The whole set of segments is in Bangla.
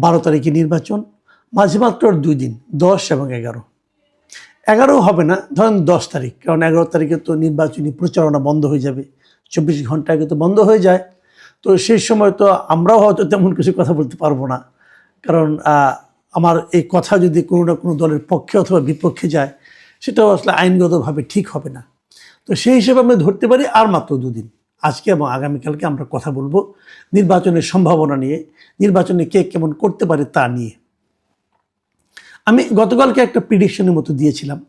12 তারিখে নির্বাচন, মাঝে মাত্র 2 দিন, 10 এবং 11। 11 হবে না, ধরেন 10 তারিখ, কারণ 11 তারিখে তো নির্বাচনী প্রচারণা বন্ধ হয়ে যাবে, 24 ঘন্টা আগে তো বন্ধ হয়ে যায়। তো সেই সময় তো আমরাও হয়তো তেমন কিছু কথা বলতে পারবো না, কারণ আমার এই কথা যদি কোনো না কোনো দলের পক্ষে অথবা বিপক্ষে যায়, সেটাও আসলে আইনগতভাবে ঠিক হবে না। তো সেই হিসেবে আমরা ধরতে পারি আর মাত্র 2 দিন, আজকে এবং আগামীকালকে আমরা কথা বলবো নির্বাচনের সম্ভাবনা নিয়ে, নির্বাচনে কে কেমন করতে পারে তা নিয়ে। আমি গতকালকে একটা প্রিডিকশনের মতো দিয়েছিলাম,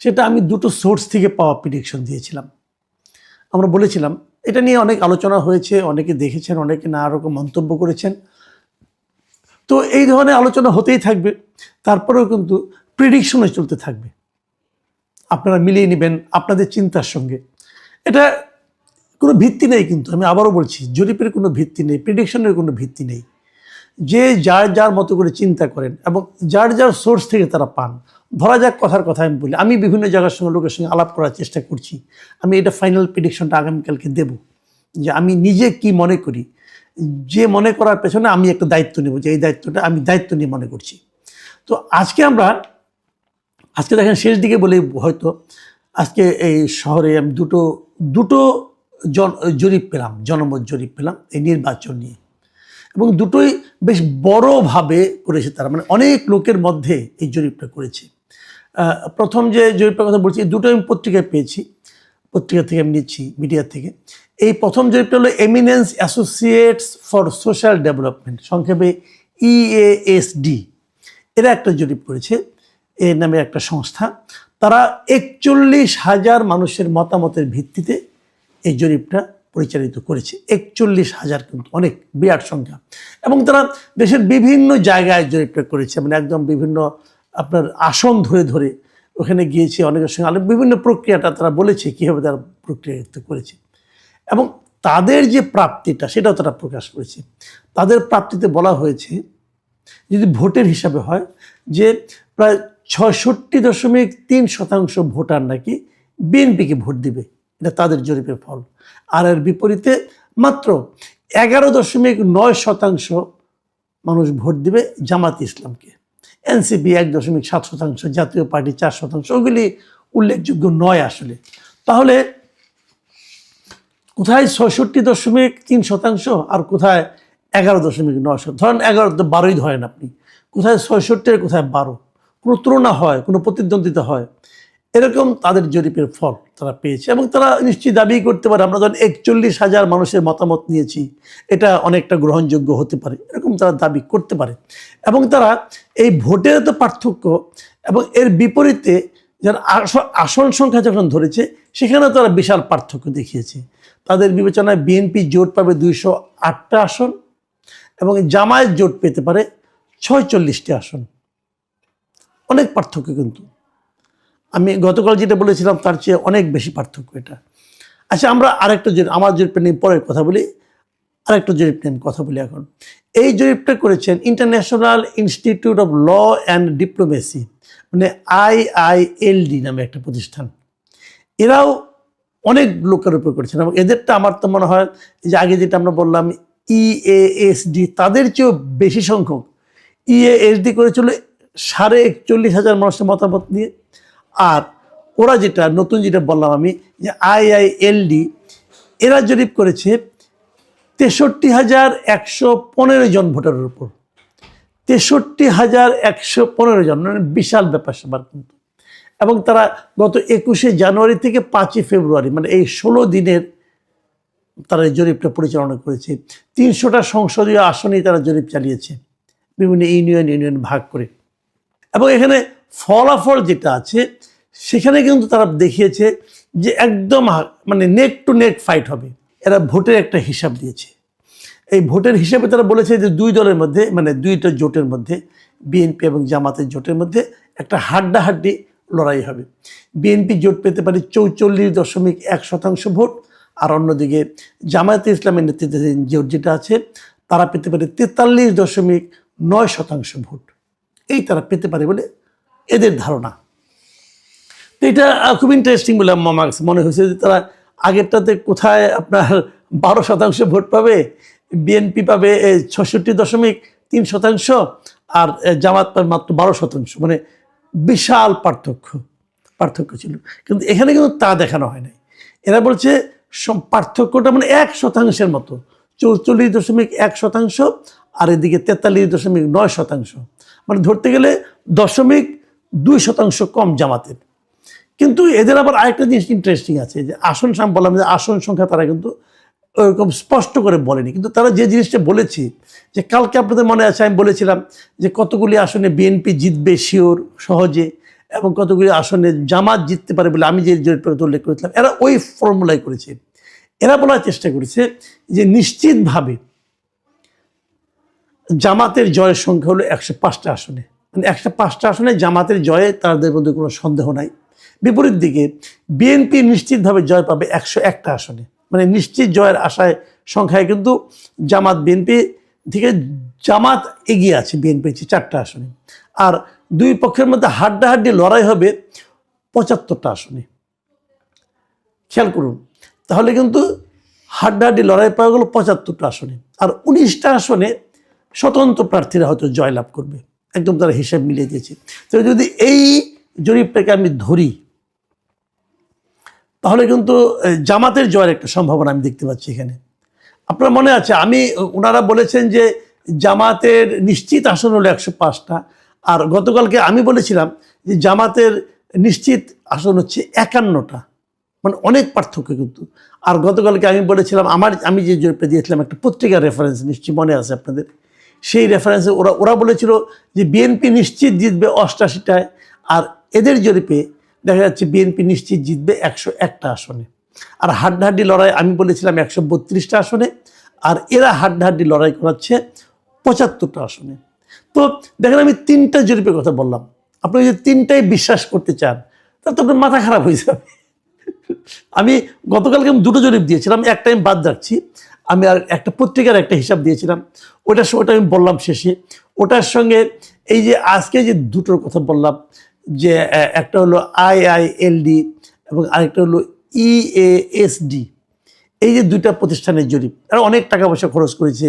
সেটা আমি দুটো সোর্স থেকে পাওয়া প্রিডিকশন দিয়েছিলাম। আমরা বলেছিলাম, এটা নিয়ে অনেক আলোচনা হয়েছে, অনেকে দেখেছেন, অনেকে নানা রকম মন্তব্য করেছেন। তো এই ধরনের আলোচনা হতেই থাকবে, তারপরেও কিন্তু প্রিডিকশনে চলতে থাকবে। আপনারা মিলিয়ে নেবেন আপনাদের চিন্তার সঙ্গে। এটা কোনো ভিত্তি নেই, কিন্তু আমি আবারও বলছি, জরিপের কোনো ভিত্তি নেই, প্রিডিকশনের কোনো ভিত্তি নেই। যে যার যার মতো করে চিন্তা করেন এবং যার যার সোর্স থেকে তারা পান। ধরা যাক, কথার কথা আমি বলি, আমি বিভিন্ন জায়গার সঙ্গে লোকের সঙ্গে আলাপ করার চেষ্টা করছি। আমি এটা ফাইনাল প্রিডিকশনটা আগামীকালকে দেব, যে আমি নিজে কি মনে করি, যে মনে করার পেছনে আমি একটা দায়িত্ব নেব, যে এই দায়িত্বটা আমি দায়িত্ব নিয়ে মনে করছি। তো আজকে দেখেন শেষ দিকে বলে হয়তো, আজকে এই শহরে আমি দুটো জরিপ পেলাম, জনমত জরিপ পেলাম এই নির্বাচন নিয়ে, এবং দুটোই বেশ বড়ভাবে করেছে তারা, মানে অনেক লোকের মধ্যে এই জরিপটা করেছে। প্রথম যে জরিপটার কথা বলছি, দুটো আমি পত্রিকায় পেয়েছি, পত্রিকা থেকে আমি নিচ্ছি, মিডিয়া থেকে। এই প্রথম জরিপটা হলো eminence associates for social development, সংক্ষেপে EASD, এরা একটা জরিপ করেছে, এর নামে একটা সংস্থা। তারা 41,000 মানুষের মতামতের ভিত্তিতে এই জরিপটা পরিচালিত করেছে। 41,000 কিন্তু অনেক বিরাট সংখ্যা, এবং তারা দেশের বিভিন্ন জায়গায় জরিপটা করেছে, মানে একদম বিভিন্ন আপনার আসন ধরে ধরে ওখানে গিয়েছে, অনেকের সঙ্গে বিভিন্ন প্রক্রিয়াটা তারা বলেছে কীভাবে তারা প্রক্রিয়ায়িত করেছে, এবং তাদের যে প্রাপ্তিটা সেটাও তারা প্রকাশ করেছে। তাদের প্রাপ্তিতে বলা হয়েছে, যদি ভোটের হিসাবে হয়, যে প্রায় 66.3% ভোটার নাকি বিএনপিকে ভোট দিবে, এটা তাদের জরিপের ফল। আর এর বিপরীতে মাত্র 11.9% মানুষ ভোট দিবে জামাত ইসলামকে, এনসিপি 1.7%, জাতীয় পার্টি 4%। ওগুলি উল্লেখযোগ্য নয় আসলে। তাহলে কোথায় 66.3% আর কোথায় 11.9%? ধরেন 11, 12ই ধরেন আপনি, কোথায় 66 আর কোথায় 12, কোনো তুলনা হয়, কোনো প্রতিদ্বন্দ্বিতা হয়, এরকম তাদের জরিপের ফল তারা পেয়েছে। এবং তারা নিশ্চয়ই দাবি করতে পারে, আমরা ধরেন 41,000 মানুষের মতামত নিয়েছি, এটা অনেকটা গ্রহণযোগ্য হতে পারে, এরকম তারা দাবি করতে পারে। এবং তারা এই ভোটের তো পার্থক্য এবং এর বিপরীতে যারা আসন সংখ্যা যখন ধরেছে, সেখানেও তারা বিশাল পার্থক্য দেখিয়েছে। তাদের বিবেচনায় বিএনপি জোট পাবে 208টা আসন এবং জামায়াত জোট পেতে পারে 46টি আসন। অনেক পার্থক্য, কিন্তু আমি গতকাল যেটা বলেছিলাম তার চেয়ে অনেক বেশি পার্থক্য এটা। আচ্ছা, আমরা আরেকটা আমার জরিপটা নিয়ে পরে কথা বলি, আরেকটা জরিপ নিয়ে কথা বলি এখন। এই জরিপটা করেছেন international institute of law and diplomacy, মানে IILD নামে একটা প্রতিষ্ঠান। এরাও অনেক লোকের উপর করেছেন, এবং এদেরটা আমার তো মনে হয় যে আগে যেটা আমরা বললাম EASD, তাদের চেয়েও বেশি সংখ্যক। EASD করেছিল 41,500 মানুষের মতামত নিয়ে, আর ওরা যেটা নতুন যেটা বললাম আমি, যে IILD, এরা জরিপ করেছে 63,115 জন ভোটারের উপর। 63,115 জন, মানে বিশাল ব্যাপার স্যাপার কিন্তু। এবং তারা গত 21শে জানুয়ারি থেকে 5ই ফেব্রুয়ারি, মানে এই 16 দিনের তারা এই জরিপটা পরিচালনা করেছে। 300টা সংসদীয় আসনেই তারা জরিপ চালিয়েছে, বিভিন্ন ইউনিয়ন ভাগ করে। এবং এখানে ফলাফল যেটা আছে, সেখানে কিন্তু তারা দেখিয়েছে যে একদম মানে নেক টু নেক ফাইট হবে। এরা ভোটের একটা হিসাব দিয়েছে। এই ভোটের হিসাবে তারা বলেছে যে দুই দলের মধ্যে, মানে দুইটা জোটের মধ্যে, বিএনপি এবং জামাতের জোটের মধ্যে একটা হাড্ডাহাড্ডি লড়াই হবে। বিএনপি জোট পেতে পারে 44.1% ভোট, আর অন্যদিকে জামায়াতে ইসলামের নেতৃত্বে জোট যেটা আছে, তারা পেতে পারে 43.9% ভোট। এই তারা পেতে পারে বলে এদের ধারণা। তো এটা খুব ইন্টারেস্টিং বলে আমার কাছে মনে হয়েছে, যে তারা আগেরটাতে কোথায় আপনার 12% ভোট পাবে, বিএনপি পাবে 66.3 3% আর জামাত পায় মাত্র 12%, মানে বিশাল পার্থক্য ছিল। কিন্তু এখানে কিন্তু তা দেখানো হয় নাই। এরা বলছে পার্থক্যটা মানে 1% মতো, 44.1%, আর এদিকে 43.9%, মানে ধরতে গেলে 0.2% কম জামাতের। কিন্তু এদের আবার আরেকটা জিনিস ইন্টারেস্টিং আছে, যে আসন বললাম যে আসন সংখ্যা তারা কিন্তু ওরকম স্পষ্ট করে বলেনি, কিন্তু তারা যে জিনিসটা বলেছে, যে কালকে আপনাদের মনে আছে আমি বলেছিলাম যে কতগুলি আসনে বিএনপি জিতবে শিওর সহজে, এবং কতগুলি আসনে জামাত জিততে পারে বলে আমি যে জরিপটা উল্লেখ করেছিলাম, এরা ওই ফর্মুলাই করেছে। এরা বলার চেষ্টা করেছে যে নিশ্চিতভাবে জামাতের জয়ের সংখ্যা হলো 105টা আসনে, মানে 105টা আসনে জামাতের জয়ে তাদের মধ্যে কোনো সন্দেহ নাই। বিপরীত দিকে বিএনপি নিশ্চিতভাবে জয় পাবে 101টা আসনে, মানে নিশ্চিত জয়ের আশায় সংখ্যায় কিন্তু জামাত বিএনপি থেকে জামাত এগিয়ে আছে বিএনপি 4টা আসনে। আর দুই পক্ষের মধ্যে হাড্ডাহাড্ডি লড়াই হবে 75টা আসনে। খেয়াল করুন, তাহলে কিন্তু হাড্ডাহাড্ডি লড়াই পাওয়া গেল 75টা আসনে, আর 19টা আসনে স্বতন্ত্র প্রার্থীরা হয়তো জয়লাভ করবে, একদম তারা হিসাব মিলিয়ে দিয়েছে। তো যদি এই জরিপটাকে আমি ধরি, তাহলে কিন্তু জামাতের জয়ের একটা সম্ভাবনা আমি দেখতে পাচ্ছি এখানে। আপনার মনে আছে ওনারা বলেছেন যে জামাতের নিশ্চিত আসন হলো 105টা, আর গতকালকে আমি বলেছিলাম যে জামাতের নিশ্চিত আসন হচ্ছে 51টা, মানে অনেক পার্থক্য কিন্তু। আর গতকালকে আমি বলেছিলাম আমি যে জরিপটা দিয়েছিলাম একটা পত্রিকার রেফারেন্স, নিশ্চয়ই মনে আছে আপনাদের, সেই রেফারেন্সে ওরা বলেছিল যে বিএনপি নিশ্চিত জিতবে 88টায়, আর এদের জরিপে দেখা যাচ্ছে বিএনপি নিশ্চিত জিতবে 101টা আসনে। আর হাড্ডাহাড্ডি লড়াই আমি বলেছিলাম 132টা আসনে, আর এরা হাড্ডাহাড্ডি লড়াই করাচ্ছে 75টা আসনে। তো দেখেন, আমি 3টা জরিপের কথা বললাম, আপনি যদি 3টাই বিশ্বাস করতে চান তাহলে তো আপনার মাথা খারাপ হয়ে যাবে। আমি গতকালকে 2টো জরিপ দিয়েছিলাম, একটা আমি বাদ রাখছি, আমি আর একটা পত্রিকার একটা হিসাব দিয়েছিলাম, ওটা আমি বললাম শেষে। ওটার সঙ্গে এই যে আজকে যে দুটোর কথা বললাম, যে একটা হলো IILD এবং আরেকটা হলো EASD, এই যে 2টা প্রতিষ্ঠানের জরিপ, আর অনেক টাকা পয়সা খরচ করেছে।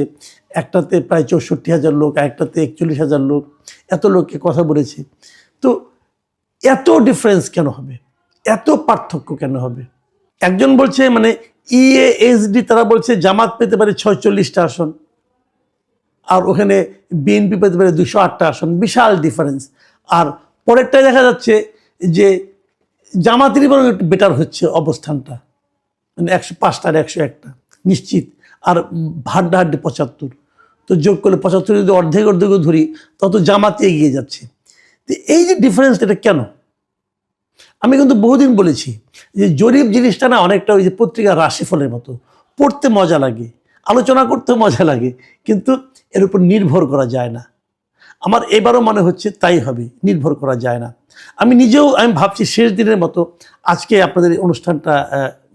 একটাতে প্রায় 64,000 লোক, একটাতে 41,000 লোক, এত লোককে কথা বলেছে। তো এত ডিফারেন্স কেন হবে, এত পার্থক্য কেন হবে? একজন বলছে মানে EASD, তারা বলছে জামাত পেতে পারে 46টা আসন, আর ওখানে বিএনপি পেতে পারে 208টা আসন, বিশাল ডিফারেন্স। আর পরেরটায় দেখা যাচ্ছে যে জামাতেরই বরং একটু বেটার হচ্ছে অবস্থানটা, মানে 105টা আর 101টা নিশ্চিত, আর হাড্ডাহাড্ডি 75। তো যোগ করলে 75 যদি অর্ধেক ধরি, তত জামাতে এগিয়ে যাচ্ছে। তো এই যে ডিফারেন্স, এটা কেন? আমি কিন্তু বহুদিন বলেছি যে জরিপ জিনিসটা না অনেকটা ওই যে পত্রিকার রাশিফলের মতো, পড়তে মজা লাগে, আলোচনা করতে মজা লাগে, কিন্তু এর উপর নির্ভর করা যায় না। আমার এবারও মনে হচ্ছে তাই হবে, নির্ভর করা যায় না। আমি ভাবছি শেষ দিনের মতো আজকে আপনাদের এই অনুষ্ঠানটা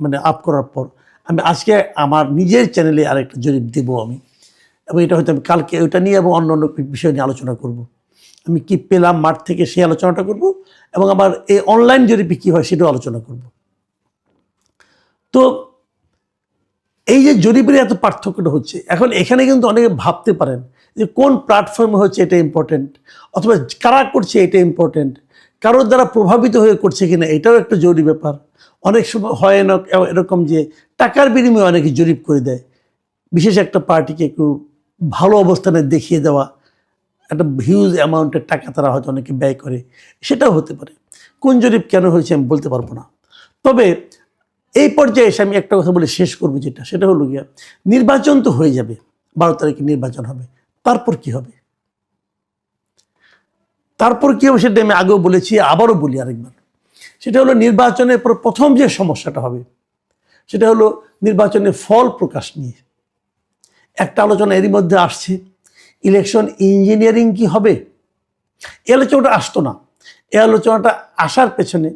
মানে আপ করার পর আমি আজকে আমার নিজের চ্যানেলে আরেকটা জরিপ দেবো আমি, এবং এটা হয়তো আমি কালকে ওইটা নিয়ে এবং অন্য বিষয় নিয়ে আলোচনা করব। আমি কি পেলাম মাঠ থেকে সেই আলোচনাটা করব, এবং আবার এই অনলাইন জরিপে কী হয় সেটাও আলোচনা করব। তো এই যে জরিপের এত পার্থক্যটা হচ্ছে, এখন এখানে কিন্তু অনেকে ভাবতে পারেন যে কোন প্ল্যাটফর্মে হচ্ছে এটা ইম্পর্টেন্ট, অথবা কারা করছে এটা ইম্পর্টেন্ট, কারোর দ্বারা প্রভাবিত হয়ে করছে কিনা এটাও একটা জরুরি ব্যাপার। অনেক সময় হয় না এরকম যে টাকার বিনিময়ে অনেকে জরিপ করে দেয়, বিশেষ একটা পার্টিকে একটু ভালো অবস্থানে দেখিয়ে দেওয়া, একটা হিউজ অ্যামাউন্টের টাকা তারা হয়তো অনেকে ব্যয় করে, সেটাও হতে পারে। কোন জরিপ কেন হয়েছে আমি বলতে পারবো না। তবে এই পর্যায়ে এসে আমি একটা কথা বলে শেষ করবো, সেটা হলো গিয়া, নির্বাচন তো হয়ে যাবে, 12 তারিখে নির্বাচন হবে, তারপর কি হবে? সেটা আমি আগেও বলেছি, আবারও বলি আরেকবার। সেটা হলো নির্বাচনের পর প্রথম যে সমস্যাটা হবে সেটা হলো নির্বাচনের ফল প্রকাশ নিয়ে একটা আলোচনা এরই মধ্যে আসছে। ইলেকশন ইঞ্জিনিয়ারিং কি হবে? এই আলোচনাটা আসতো না। এই আলোচনাটা আসার পেছনে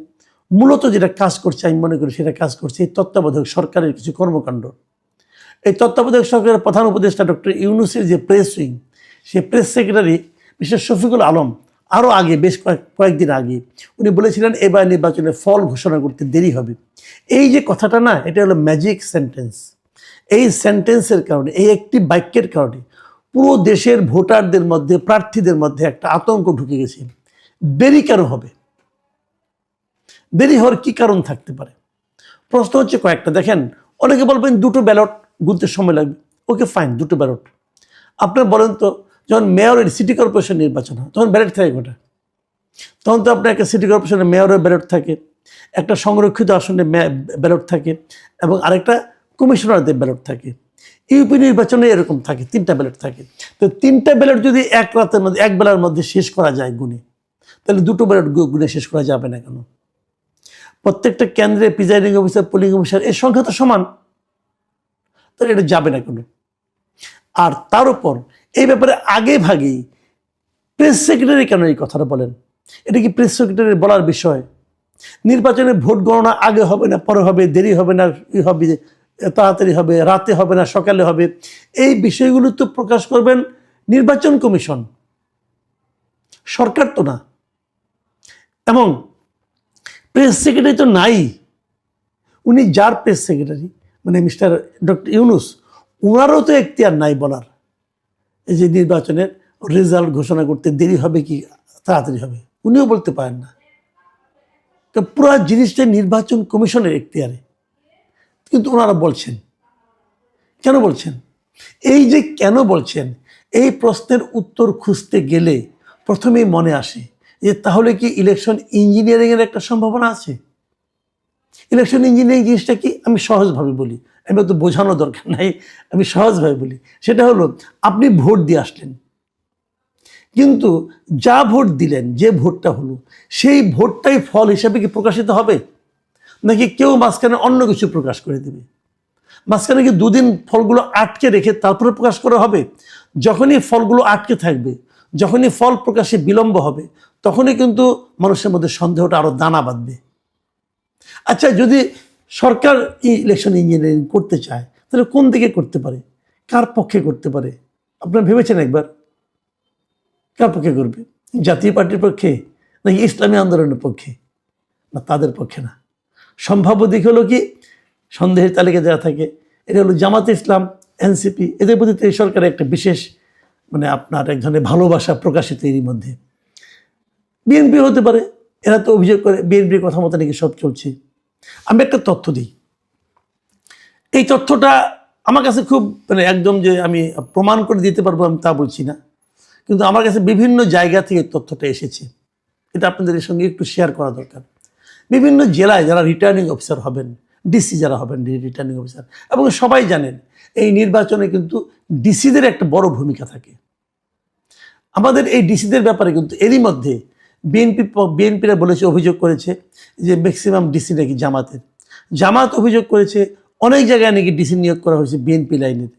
মূলত যেটা কাজ করছে আমি মনে করি সেটা কাজ করছে এই তত্ত্বাবধায়ক সরকারের কিছু কর্মকাণ্ড। এই তত্ত্বাবধায়ক সরকারের প্রধান উপদেষ্টা ডক্টর ইউনূসের যে প্রেস উইং, সেই press secretary mister Shafiqul Alam আরও আগে বেশ কয়েকদিন আগে উনি বলেছিলেন এবার নির্বাচনের ফল ঘোষণা করতে দেরি হবে। এই যে কথাটা না, এটা হলো ম্যাজিক সেন্টেন্স। এই সেন্টেন্সের কারণে, এই একটি বাক্যের কারণে পুরো দেশের ভোটারদের মধ্যে, প্রার্থীদের মধ্যে একটা আতঙ্ক ঢুকে গেছে। দেরি কেন হবে? দেরি হওয়ার কি কারণ থাকতে পারে? প্রশ্ন হচ্ছে কয়েকটা। দেখেন, অনেকে বলবেন দুটো ব্যালট গুনতে সময় লাগবে। ওকে ফাইন, দুটো ব্যালট। আপনার বলেন তো, যখন মেয়রের সিটি কর্পোরেশন নির্বাচন হয় তখন ব্যালট থাকে কটা? তখন তো আপনার একটা সিটি কর্পোরেশনের মেয়রের ব্যালট থাকে, একটা সংরক্ষিত আসনে ব্যালট থাকে, এবং আরেকটা কমিশনারদের ব্যালট থাকে। ইউপি নির্বাচনে এরকম থাকে, 3টা ব্যালট থাকে। তো 3টা ব্যালট যদি এক রাতের মধ্যে, এক বেলার মধ্যে শেষ করা যায় গুনে, তাহলে দুটো ব্যালট গুনে শেষ করা যাবে না কেন? প্রত্যেকটা কেন্দ্রে প্রিজাইডিং অফিসার, পোলিং অফিসার এর সংখ্যা তো সমান, তাহলে এটা যাবে না কেন? আর তার উপর এই ব্যাপারে আগে ভাগেই প্রেস সেক্রেটারি কেন এই কথাটা বলেন? এটা কি প্রেস সেক্রেটারি বলার বিষয়? নির্বাচনে ভোট গণনা আগে হবে না পরে হবে, দেরি হবে না হবে, তাড়াতাড়ি হবে, রাতে হবে না সকালে হবে, এই বিষয়গুলো তো প্রকাশ করবেন নির্বাচন কমিশন, সরকার তো না। এবং প্রেস সেক্রেটারি তো নাই। উনি যার প্রেস সেক্রেটারি, মানে মিস্টার ডক্টর ইউনুস, ওনারও তো এখতিয়ার নাই বলার এই যে নির্বাচনের রেজাল্ট ঘোষণা করতে দেরি হবে কি তাড়াতাড়ি হবে, উনিও বলতে পারেন না। তো পুরো জিনিসটা নির্বাচন কমিশনের এখতিয়ারে, কিন্তু ওনারা বলছেন। কেন বলছেন? এই যে কেন বলছেন, এই প্রশ্নের উত্তর খুঁজতে গেলে প্রথমেই মনে আসে যে তাহলে কি ইলেকশন ইঞ্জিনিয়ারিংয়ের একটা সম্ভাবনা আছে? ইলেকশন ইঞ্জিনিয়ারিং জিনিসটা কি, আমি সহজভাবে বলি, আমি তো বোঝানোর দরকার নাই, আমি সহজভাবে বলি। সেটা হলো, আপনি ভোট দিয়ে আসলেন, কিন্তু যা ভোট দিলেন, যে ভোটটা হলো, সেই ভোটটাই ফল হিসাবে কি প্রকাশিত হবে, নাকি কেউ মাঝখানে অন্য কিছু প্রকাশ করে দেবে? মাঝখানে কি দুদিন ফলগুলো আটকে রেখে তারপরে প্রকাশ করা হবে? যখনই ফলগুলো আটকে থাকবে, যখনই ফল প্রকাশে বিলম্ব হবে, তখনই কিন্তু মানুষের মধ্যে সন্দেহটা আরো দানা বাঁধবে। আচ্ছা, যদি সরকার ইলেকশন ইঞ্জিনিয়ারিং করতে চায়, তাহলে কোন দিকে করতে পারে, কার পক্ষে করতে পারে? আপনারা ভেবেছেন একবার? কার পক্ষে করবে? জাতীয় পার্টির পক্ষে, নাকি ইসলামী আন্দোলনের পক্ষে? না, তাদের পক্ষে না। সম্ভাব্য দিক হলো কি, সন্দেহের তালিকা যারা থাকে, এটা হলো জামাতে ইসলাম, এনসিপি, এদের প্রতি এই সরকারের একটা বিশেষ মানে আপনার এক ধরনের ভালোবাসা প্রকাশিত এরই মধ্যে। বিএনপি হতে পারে, এরা তো অভিযোগ করে বিএনপির কথা মতো নাকি সব চলছে। আমি একটা তথ্য দিই, এই তথ্যটা আমার কাছে খুব মানে একদম যে আমি প্রমাণ করে দিতে পারবো আমি তা বলছি না, কিন্তু আমার কাছে বিভিন্ন জায়গা থেকে তথ্যটা এসেছে, এটা আপনাদের সঙ্গে একটু শেয়ার করা দরকার। বিভিন্ন জেলায় যারা রিটার্নিং অফিসার হবেন, ডিসি যারা হবেন রিটার্নিং অফিসার, এবং সবাই জানেন এই নির্বাচনে কিন্তু ডিসিদের একটা বড় ভূমিকা থাকে। আমাদের এই ডিসিদের ব্যাপারে কিন্তু এরই মধ্যে বিএনপিরা বলেছে, অভিযোগ করেছে যে ম্যাক্সিমাম ডিসি নাকি জামাত অভিযোগ করেছে অনেক জায়গায় নাকি ডিসি নিয়োগ করা হয়েছে বিএনপি লাইনের।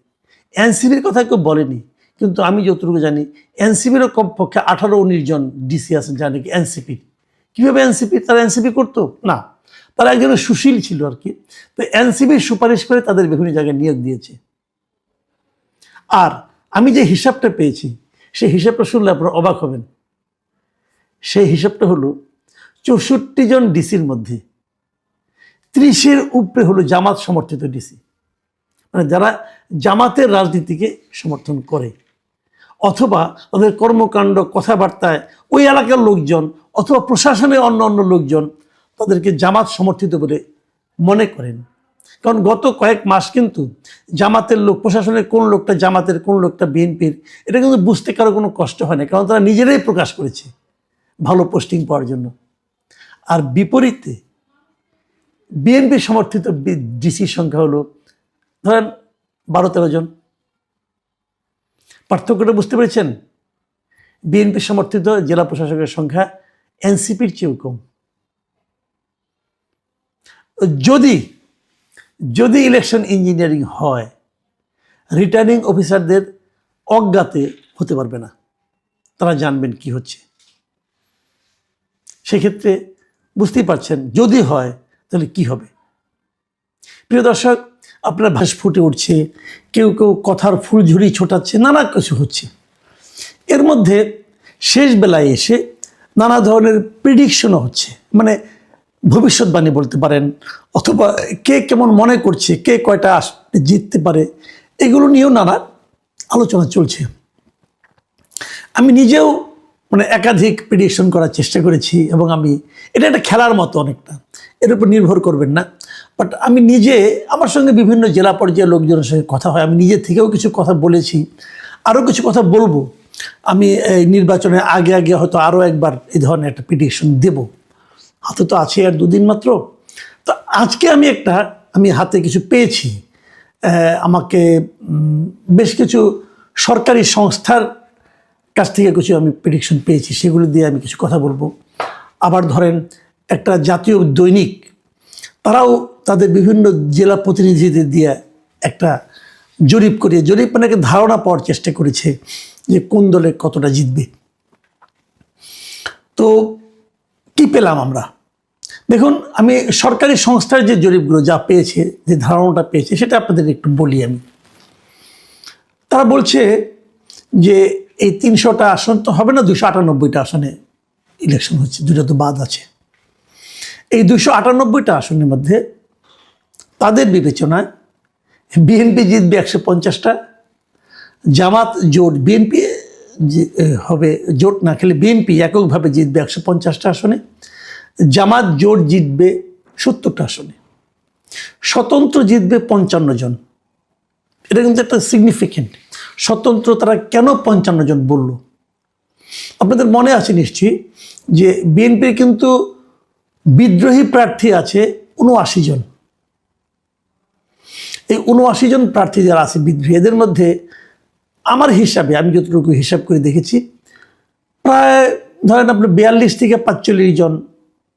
এনসিপির কথা কেউ বলেনি, কিন্তু আমি যতটুকু জানি এনসিপিরও কমপক্ষে 18-19 জন ডিসি আছেন যারা নাকি এনসিপির। কীভাবে এনসিপি? তারা এনসিপি করতো না, তারা একজনের সুশীল ছিল আর কি। তো এনসিপির সুপারিশ করে তাদের বিভিন্ন জায়গায় নিয়োগ দিয়েছে। আর আমি যে হিসাবটা পেয়েছি, সেই হিসাবটা শুনলে আপনারা অবাক হবেন। সেই হিসাবটা হলো 64 জন ডিসির মধ্যে 30-এর উপরে হলো জামাত সমর্থিত ডিসি, মানে যারা জামাতের রাজনীতিকে সমর্থন করে, অথবা তাদের কর্মকাণ্ড কথাবার্তায় ওই এলাকার লোকজন অথবা প্রশাসনের অন্য অন্য লোকজন তাদেরকে জামাত সমর্থিত বলে মনে করেন। কারণ গত কয়েক মাস কিন্তু জামাতের লোক, প্রশাসনের কোন লোকটা জামাতের, কোন লোকটা বিএনপির, এটা কিন্তু বুঝতে কারো কোনো কষ্ট হয় না, কারণ তারা নিজেরাই প্রকাশ করেছে ভালো পোস্টিং পাওয়ার জন্য। আর বিপরীতে বিএনপি সমর্থিত ডিসির সংখ্যা হলো ধরেন 12-13 জন। পার্থক্যটা বুঝতে পেরেছেন? বিএনপি সমর্থিত জেলা প্রশাসকের সংখ্যা এনসিপির চেয়েও কম। যদি ইলেকশন ইঞ্জিনিয়ারিং হয়, রিটার্নিং অফিসারদের অজ্ঞাতে হতে পারবে না, তারা জানবেন কি হচ্ছে। সেক্ষেত্রে বুঝতেই পারছেন যদি হয় তাহলে কি হবে। প্রিয় দর্শক, আপনার ভাস ফুটে উঠছে, কেউ কেউ কথার ফুলঝুরি ছোটাচ্ছে, নানা কিছু হচ্ছে। এর মধ্যে শেষ বেলায় এসে নানা ধরনের প্রিডিকশনও হচ্ছে, মানে ভবিষ্যৎবাণী বলতে পারেন, অথবা কে কেমন মনে করছে, কে কয়টা জিততে পারে, এগুলো নিয়েও নানা আলোচনা চলছে। আমি নিজেও মানে একাধিক প্রেডিকশন করার চেষ্টা করেছি, এবং আমি এটা একটা খেলার মতো অনেকটা, এর উপর নির্ভর করবেন না। বাট আমি নিজে, আমার সঙ্গে বিভিন্ন জেলা পর্যায়ে লোকজনের সঙ্গে কথা হয়, আমি নিজে থেকেও কিছু কথা বলেছি, আরও কিছু কথা বলবো। আমি এই নির্বাচনের আগে আগে হয়তো আরও একবার এই ধরনের একটা প্রেডিকশন দেব। হাতে তো আছে আর 2 দিন মাত্র। তো আজকে আমি হাতে কিছু পেয়েছি। আমাকে বেশ কিছু সরকারি সংস্থার কাছ থেকে কিছু আমি প্রেডিকশন পেয়েছি, সেগুলো দিয়ে আমি কিছু কথা বলবো। আবার ধরেন একটা জাতীয় দৈনিক, তারাও তাদের বিভিন্ন জেলা প্রতিনিধিদের দিয়ে একটা জরিপ মানে একটা ধারণা পাওয়ার চেষ্টা করেছে যে কোন দলে কতটা জিতবে। তো কি পেলাম আমরা? দেখুন, আমি সরকারি সংস্থার যে জরিপগুলো যা পেয়েছে, যে ধারণাটা পেয়েছে, সেটা আপনাদের একটু বলি আমি। তারা বলছে যে এই 300টা আসন তো হবে না, 298টা আসনে ইলেকশন হচ্ছে, 2টা তো বাদ আছে। এই 298টা আসনের মধ্যে তাদের বিবেচনায় বিএনপি জিতবে 150টা, জামাত জোট, বিএনপি হবে জোট না খেলে বিএনপি এককভাবে জিতবে 150টা আসনে, জামাত জোট জিতবে 70টা আসনে, স্বতন্ত্র জিতবে 55 জন। এটা কিন্তু একটা সিগনিফিকেন্ট। স্বতন্ত্র তারা কেন 55 জন বলল? আপনাদের মনে আছে নিশ্চয়ই যে বিএনপির কিন্তু বিদ্রোহী প্রার্থী আছে 79 জন। এই 79 জন প্রার্থী যারা আছে বিদ্রোহী, এদের মধ্যে আমার হিসাবে, আমি যতটুকু হিসাব করে দেখেছি, প্রায় ধরেন আপনার 42 থেকে 45 জন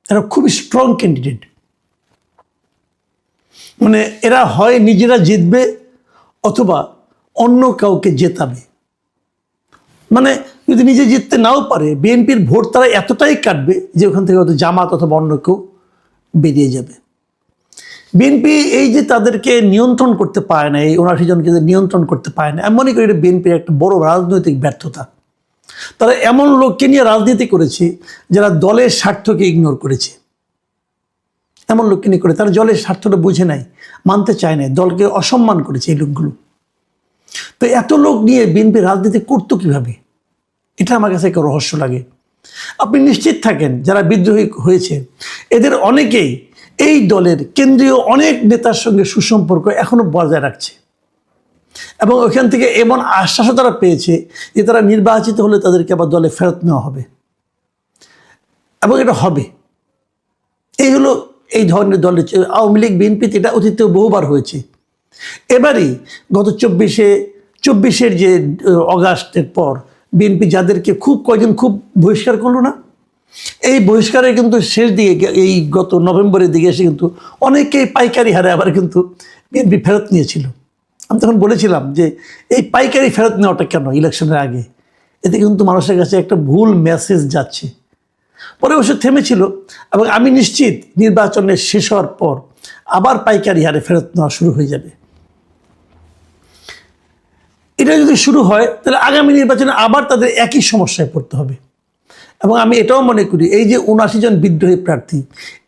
এরা খুবই স্ট্রং ক্যান্ডিডেট। মানে এরা হয় নিজেরা জিতবে অথবা অন্য কাউকে জেতাবে। মানে যদি নিজে জিততে নাও পারে, বিএনপির ভোট তারা এতটাই কাটবে যে ওখান থেকে হয়তো জামাত অথবা অন্য কেউ বেরিয়ে যাবে। বিএনপি এই যে তাদেরকে নিয়ন্ত্রণ করতে পারে না, এই 79 জনকে নিয়ন্ত্রণ করতে পারে না, আমি মনে করি এটা বিএনপির একটা বড় রাজনৈতিক ব্যর্থতা। তারা এমন লোককে নিয়ে রাজনীতি করেছে যারা দলের স্বার্থকে ইগনোর করেছে। এমন লোককে নিয়ে করে তারা দলের স্বার্থটা বুঝে নাই, মানতে চায় না, দলকে অসম্মান করেছে এই লোকগুলো। তো এত লোক নিয়ে বিএনপি রাজনীতি করতো কিভাবে? এটা আমার কাছে একটা রহস্য লাগে। আপনি নিশ্চিত থাকেন যারা বিদ্রোহী হয়েছে এদের অনেকেই এই দলের কেন্দ্রীয় অনেক নেতার সঙ্গে সুসম্পর্ক এখনো বজায় রাখছে, এবং ওখান থেকে এমন আশ্বাসও তারা পেয়েছে যে তারা নির্বাচিত হলে তাদেরকে আবার দলে ফেরত নেওয়া হবে, এবং এটা হবে। এই হলো এই ধরনের দলের। আওয়ামী লীগ, বিএনপিতে এটা অতীতেও বহুবার হয়েছে। এবারই গত 24-এর যে অগাস্টের পর বিএনপি যাদেরকে কয়েকজন খুব বহিষ্কার করলো না, এই বহিষ্কারের কিন্তু শেষ দিকে, এই গত নভেম্বরের দিকে এসে কিন্তু অনেকেই পাইকারি হারে আবার কিন্তু বিএনপি ফেরত নিয়েছিল। আমি তখন বলেছিলাম যে এই পাইকারি ফেরত নেওয়াটা কেন ইলেকশনের আগে? এতে কিন্তু মানুষের কাছে একটা ভুল মেসেজ যাচ্ছে। পরে অবশ্য থেমেছিল, এবং আমি নিশ্চিত নির্বাচনের শেষ হওয়ার পর আবার পাইকারি হারে ফেরত নেওয়া শুরু হয়ে যাবে। এটা যদি শুরু হয় তাহলে আগামী নির্বাচনে আবার তাদের একই সমস্যায় পড়তে হবে। এবং আমি এটাও মনে করি এই যে 79 জন বিদ্রোহী প্রার্থী,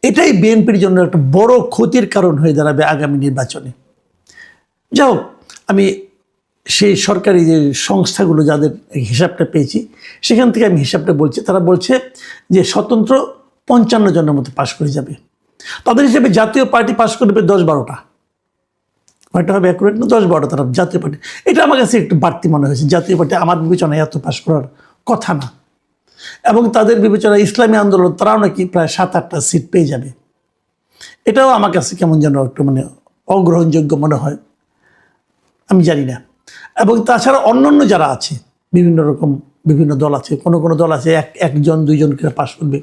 এটাই বিএনপির জন্য একটা বড় ক্ষতির কারণ হয়ে দাঁড়াবে আগামী নির্বাচনে। যাই হোক, আমি সেই সরকারি যে সংস্থাগুলো যাদের হিসাবটা পেয়েছি সেখান থেকে আমি হিসাবটা বলছি। তারা বলছে যে স্বতন্ত্র 55 জনের মতো পাশ করে যাবে। তাদের হিসেবে জাতীয় পার্টি পাশ করবে 10-12টা। কয়টা হবে অ্যাকুরেট না? 10-12টা তারা জাতীয় পার্টি। এটা আমার কাছে একটু বাড়তি মনে হয়েছে। জাতীয় পার্টি আমার বিবেচনায় এত পাশ করার কথা না, এবং তাদের বিবেচনায় ইসলামী আন্দোলন তারাও নাকি প্রায় 7-8টা সিট পেয়ে যাবে। এটাও আমার কাছে কেমন যেন একটু মানে অগ্রহণযোগ্য মনে হয়, আমি জানি না। এবং তাছাড়া অন্যান্য যারা আছে, বিভিন্ন দল আছে, কোনো দল আছে 1-2 করে পাশ করবে,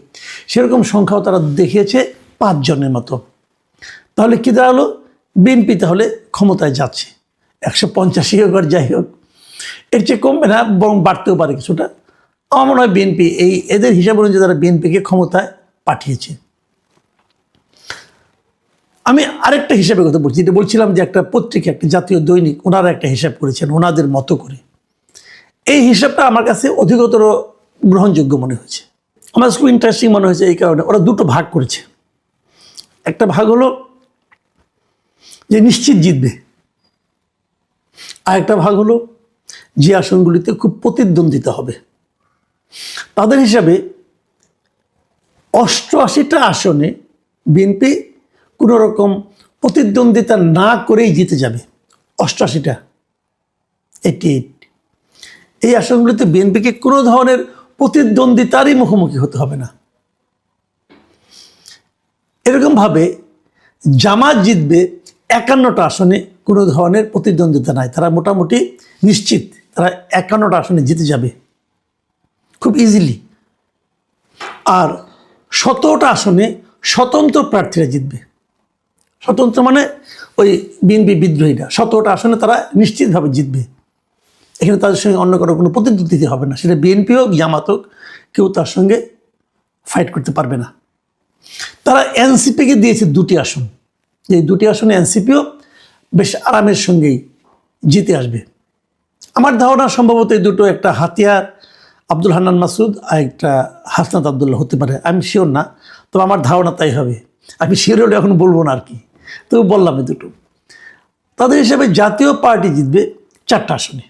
সেরকম সংখ্যাও তারা দেখিয়েছে 5 জনের মতো। তাহলে কি দাঁড়ালো? বিএনপি তাহলে ক্ষমতায় যাচ্ছে, 185 হোক আর যাই হোক, এর চেয়ে কমবে না, বরং বাড়তেও পারে কিছুটা। আমার মনে হয় বিএনপি এদের হিসাব অনুযায়ী তারা বিএনপিকে ক্ষমতায় পাঠিয়েছে। আমি আরেকটা হিসাবের কথা বলছি, যেটা বলছিলাম যে একটা পত্রিকা, একটা জাতীয় দৈনিক, ওনারা একটা হিসাব করেছেন ওনাদের মতো করে। এই হিসাবটা আমার কাছে অধিকতর গ্রহণযোগ্য মনে হয়েছে। আমার খুব ইন্টারেস্টিং মনে হয়েছে এই কারণে, ওরা 2টো ভাগ করেছে। একটা ভাগ হলো যে নিশ্চিত জিতবে, আর একটা ভাগ হলো যে আসনগুলিতে খুব প্রতিদ্বন্দ্বিতা হবে। তাদের হিসাবে 88টা আসনে বিএনপি কোনো রকম প্রতিদ্বন্দ্বিতা না করেই জিতে যাবে। 88টা, 88। এই আসনগুলিতে বিএনপিকে কোনো ধরনের প্রতিদ্বন্দ্বিতারই মুখোমুখি হতে হবে না। এরকমভাবে জামাত জিতবে 51টা আসনে, কোনো ধরনের প্রতিদ্বন্দ্বিতা নাই, তারা মোটামুটি নিশ্চিত তারা 51টা আসনে জিতে যাবে খুব ইজিলি। আর 17টা আসনে স্বতন্ত্র প্রার্থীরা জিতবে। স্বতন্ত্র মানে ওই বিএনপি বিদ্রোহীরা 17টা আসনে তারা নিশ্চিতভাবে জিতবে। এখানে তাদের সঙ্গে অন্য কোনো প্রতিদ্বন্দ্বিতা হবে না, সেটা বিএনপি হোক জামাত হোক, কেউ তার সঙ্গে ফাইট করতে পারবে না। তারা এনসিপিকে দিয়েছে 2টি আসন, এই 2টি আসনে এনসিপিও বেশ আরামের সঙ্গেই জিতে আসবে। আমার ধারণা সম্ভবত এই দুটো, একটা হাতিয়ার আব্দুল হান্নান মাসুদ আর একটা হাসনাত আবদুল্লাহ হতে পারে, আমি শিওর না, তবে আমার ধারণা তাই হবে। আমি শিওর হলে এখন বলবো না আর কি, তবু বললাম এই দুটো। তাদের হিসাবে জাতীয় পার্টি জিতবে 4টা আসনে,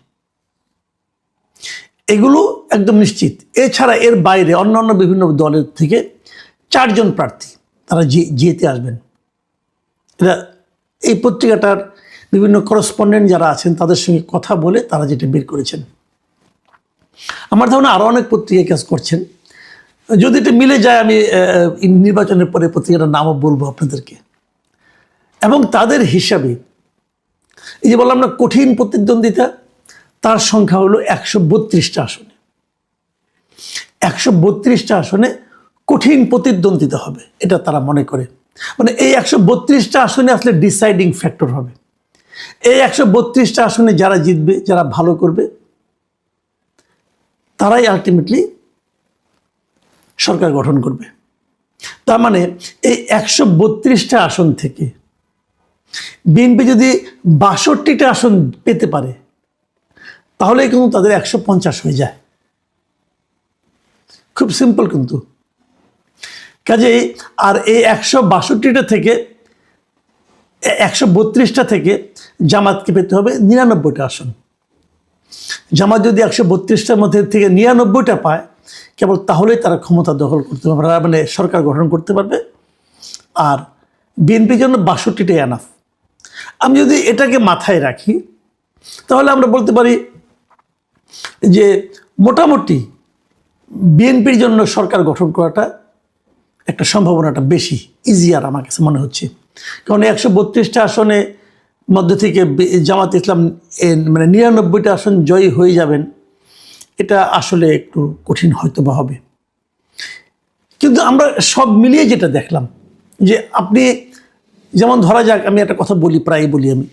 এগুলো একদম নিশ্চিত। এছাড়া এর বাইরে অন্যান্য বিভিন্ন দলের থেকে 4 জন প্রার্থী তারা জিতে আসবেন। এরা এই পত্রিকাটার বিভিন্ন করসপন্ডেন্ট যারা আছেন তাদের সঙ্গে কথা বলে তারা যেটা বের করেছেন। আমার ধারণা আরও অনেক পত্রিকা কাজ করছেন, যদি এটা মিলে যায় আমি নির্বাচনের পরে পত্রিকাটার নামও বলবো আপনাদেরকে। এবং তাদের হিসাবে এই যে বললাম না কঠিন প্রতিদ্বন্দ্বিতা, তার সংখ্যা হলো 132টা আসনে। 132টা আসনে কঠিন প্রতিদ্বন্দ্বিতা হবে, এটা তারা মনে করে। মানে এই 132টা আসনে আসলে ডিসাইডিং ফ্যাক্টর হবে। এই 132টা আসনে যারা জিতবে, যারা ভালো করবে, তারাই আলটিমেটলি সরকার গঠন করবে। তার মানে এই 132টা আসন থেকে বিএনপি যদি 62টা আসন পেতে পারে, তাহলে কিন্তু তাদের 150 হয়ে যায়। খুব সিম্পল কিন্তু। কাজেই আর এই 162টা থেকে 132টা থেকে জামাতকে পেতে হবে 99টা আসন। জামাত যদি 132টার মধ্যে থেকে 99টা পায়, কেবল তাহলেই তারা ক্ষমতা দখল করতে পারবে, মানে সরকার গঠন করতে পারবে। আর বিএনপির জন্য 62টাই এনাফ। আমি যদি এটাকে মাথায় রাখি, তাহলে আমরা বলতে পারি যে মোটামুটি বিএনপির জন্য সরকার গঠন করাটা একটা সম্ভাবনাটা বেশি ইজিয়ার আমার কাছে মনে হচ্ছে। কারণ 132টা আসনে মধ্যে থেকে জামাত ইসলাম মানে 99টা আসন জয়ী হয়ে যাবেন, এটা আসলে একটু কঠিন হয়তো বা হবে। কিন্তু আমরা সব মিলিয়ে যেটা দেখলাম, যে আপনি যেমন ধরা যাক, আমি একটা কথা বলি, প্রায় বলি আমি,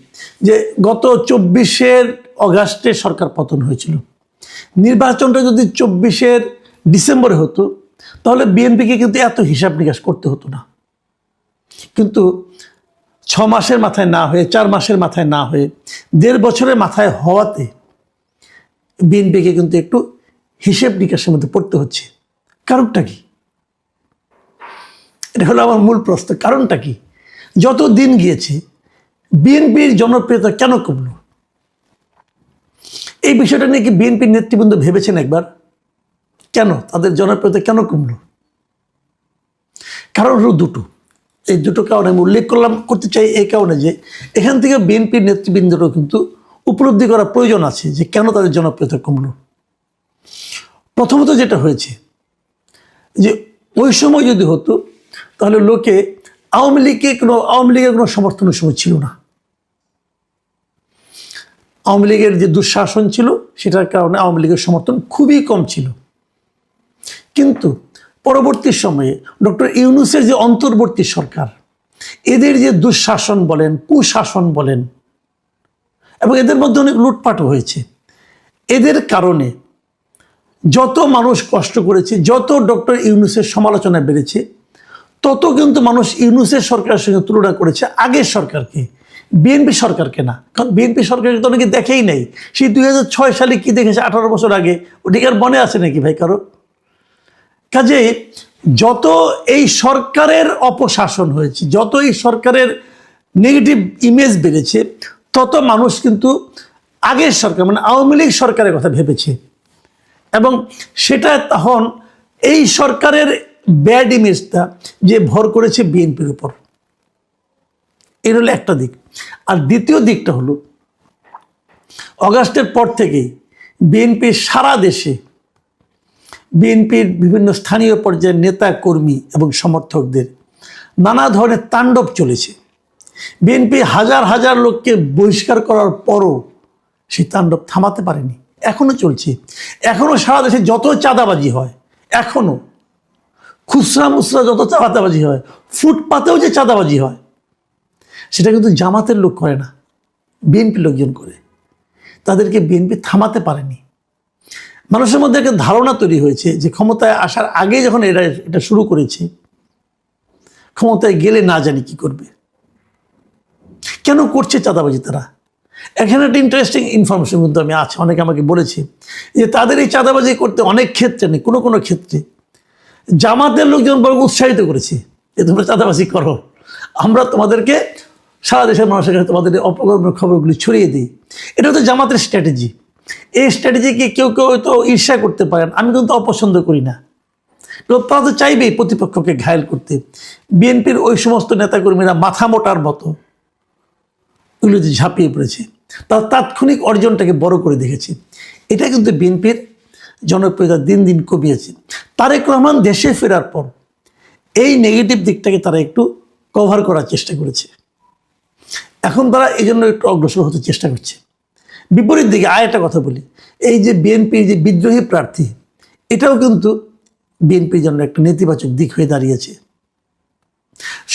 যে গত 24 অগাস্টে সরকার পতন হয়েছিল। নির্বাচনটা যদি 24 ডিসেম্বরে হতো, তাহলে বিএনপিকে কিন্তু এত হিসাব নিকাশ করতে হতো না। কিন্তু 6 মাসের মাথায় না হয়ে, 4 মাসের মাথায় না হয়ে, 1.5 বছরের মাথায় হওয়াতে বিএনপিকে কিন্তু একটু হিসেব নিকাশের মধ্যে পড়তে হচ্ছে। কারণটা কি? এটা হলো আমার মূল প্রশ্ন। কারণটা কি? যত দিন গিয়েছে বিএনপির জনপ্রিয়তা কেন কমল? এই বিষয়টা নিয়ে কি বিএনপির নেতৃবৃন্দ ভেবেছেন একবার? কেন তাদের জনপ্রিয়তা কেন কমল? কারণ হলো দুটো। এই দুটো কারণে আমি উল্লেখ করতে চাই, এই কারণে যে এখান থেকে বিএনপির নেতৃবৃন্দেরও কিন্তু উপলব্ধি করা প্রয়োজন আছে যে কেন তাদের জনপ্রিয়তা কমল। প্রথমত যেটা হয়েছে, যে ওই সময় যদি হতো তাহলে লোকে আওয়ামী লীগের কোনো সমর্থন ওই সময় ছিল না। আওয়ামী লীগের যে দুঃশাসন ছিল, সেটার কারণে আওয়ামী লীগের সমর্থন খুবই কম ছিল। কিন্তু পরবর্তী সময়ে ডক্টর ইউনূসের যে অন্তর্বর্তী সরকার, এদের যে দুঃশাসন বলেন, কুশাসন বলেন, এবং এদের মধ্যে অনেক লুটপাটও হয়েছে, এদের কারণে যত মানুষ কষ্ট করেছে, যত ডক্টর ইউনূসের সমালোচনা বেড়েছে, তত কিন্তু মানুষ ইউনূসের সরকারের সঙ্গে তুলনা করেছে আগের সরকারকে, বিএনপি সরকারকে না। কারণ বিএনপি সরকারকে তো অনেকে দেখেই নেই। সেই 2006 সালে কি দেখেছে 18 বছর আগে, ওটিকে আর মনে আছে নাকি ভাই কারো? কাজেই যত এই সরকারের অপশাসন হয়েছে, যত এই সরকারের নেগেটিভ ইমেজ বেড়েছে, তত মানুষ কিন্তু আগের সরকার মানে আওয়ামী লীগ সরকারের কথা ভেবেছে। এবং সেটা তখন এই সরকারের ব্যাড ইমেজটা যে ভর করেছে বিএনপির উপর, এর হলো একটা দিক। আর দ্বিতীয় দিকটা হলো অগাস্টের পর থেকেই বিএনপির সারা দেশে বিএনপির বিভিন্ন স্থানীয় পর্যায়ের নেতা কর্মী এবং সমর্থকদের নানা ধরনের তাণ্ডব চলেছে। বিএনপি হাজার হাজার লোককে বহিষ্কার করার পরও সেই তাণ্ডব থামাতে পারেনি, এখনো চলছে। এখনো সারা দেশে যত চাঁদাবাজি হয়, এখনো খুচরা মুচরা যত চাঁদাবাজি হয়, ফুটপাতেও যে চাঁদাবাজি হয়, সেটা কিন্তু জামাতের লোক করে না, বিএনপি লোকজন করে। তাদেরকে বিএনপি থামাতে পারেনি। মানুষের মধ্যে একটা ধারণা তৈরি হয়েছে যে ক্ষমতায় আসার আগে যখন এটা শুরু করেছে, ক্ষমতায় গেলে না জানি কি করবে। কেন করছে চাঁদাবাজি তারা? এখানে একটা ইন্টারেস্টিং ইনফরমেশন কিন্তু আমি আছে, অনেকে আমাকে বলেছে যে তাদের এই চাঁদাবাজি করতে অনেক ক্ষেত্রে নেই, কোনো কোনো ক্ষেত্রে জামাতের লোকজন বরং উৎসাহিত করেছে যে তোমরা চাঁদাবাজি করো, আমরা তোমাদেরকে সারা দেশের মানুষের কাছে তোমাদের অপকর্মের খবরগুলি ছড়িয়ে দিই। এটা হচ্ছে জামাতের স্ট্র্যাটেজি। এই স্ট্র্যাটেজিকে কেউ কেউ হয়তো ঈর্ষা করতে পারেন, আমি কিন্তু অপছন্দ করি না। তারা তো চাইবেই প্রতিপক্ষকে ঘায়েল করতে। বিএনপির ওই সমস্ত নেতাকর্মীরা মাথা মোটার মতো ওগুলোতে ঝাঁপিয়ে পড়েছে, তার তাৎক্ষণিক অর্জনটাকে বড় করে দেখেছে। এটা কিন্তু বিএনপির জনপ্রিয়তা দিন দিন কমিয়েছে। তারেক রহমান দেশে ফেরার পর এই নেগেটিভ দিকটাকে তারা একটু কভার করার চেষ্টা করেছে। এখন তারা এই জন্য একটু অগ্রসর হতে চেষ্টা করছে। বিপরীত দিকে আরেকটা কথা বলি, এই যে বিএনপির যে বিদ্রোহী প্রার্থী, এটাও কিন্তু বিএনপির জন্য একটা নেতিবাচক দিক হয়ে দাঁড়িয়েছে।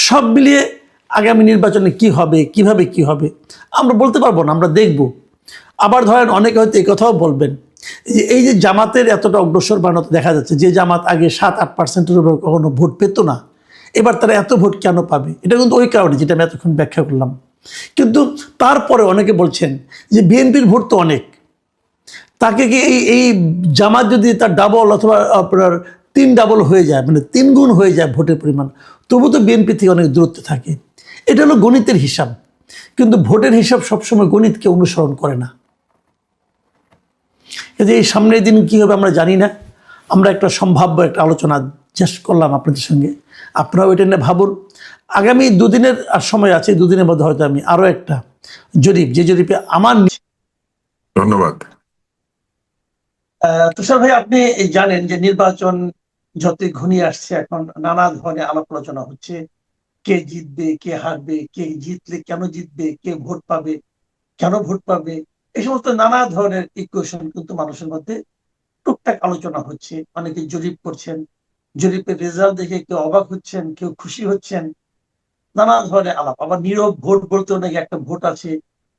সব মিলিয়ে আগামী নির্বাচনে কি হবে, কিভাবে কি হবে আমরা বলতে পারবো না, আমরা দেখব। আবার ধরেন অনেকে হয়তো এই কথাও বলবেন যে এই যে জামাতের এতটা অগ্রসর বাড়ানো দেখা যাচ্ছে, যে জামাত আগে 7-8%-এর উপর কখনো ভোট পেত না, এবার তারা এত ভোট কেন পাবে? এটা কিন্তু ওই কারণে যেটা আমি এতক্ষণ ব্যাখ্যা করলাম। কিন্তু তারপরে অনেকে বলছেন যে বিএনপির ভোট তো অনেক, তাকে কি এই জামাত যদি তার ডাবল অথবা আপনার 3 ডাবল হয়ে যায়, মানে 3 গুণ হয়ে যায় ভোটের পরিমাণ, তবু তো বিএনপি থেকে অনেক দূরত্বে থাকে। এটা হলো গণিতের হিসাব, কিন্তু ভোটের হিসাব সবসময় গণিতকে অনুসরণ করে না। এই সামনের দিন কী হবে আমরা জানি না। আমরা একটা সম্ভাব্য একটা আলোচনা চেষ্টা করলাম আপনাদের সঙ্গে, আপনারাও এটা নিয়ে ভাবুন। আগামী 2 দিনের আর সময় আছে, 2 দিনের মধ্যে হয়তো আমি আরও একটা জরিপ, যে জরিপে আমার ধন্যবাদ। তুষার ভাই, আপনি জানেন যে নির্বাচন যতই ঘনিয়ে আসছে, এখন নানা ধরনের আলাপ আলোচনা হচ্ছে। কে জিতবে, কে হারবে, কে জিতলে কেন জিতবে, কে ভোট পাবে, কেন ভোট পাবে, এই সমস্ত নানা ধরনের ইকুয়েশন কিন্তু মানুষের মধ্যে টুকটাক আলোচনা হচ্ছে। অনেকে জরিপ করছেন, জরিপের রেজাল্ট দেখে কেউ অবাক হচ্ছেন, কেউ খুশি হচ্ছেন, নানা ধরনের আলাপ। আবার নীরব ভোট বলতেও নাকি একটা ভোট আছে,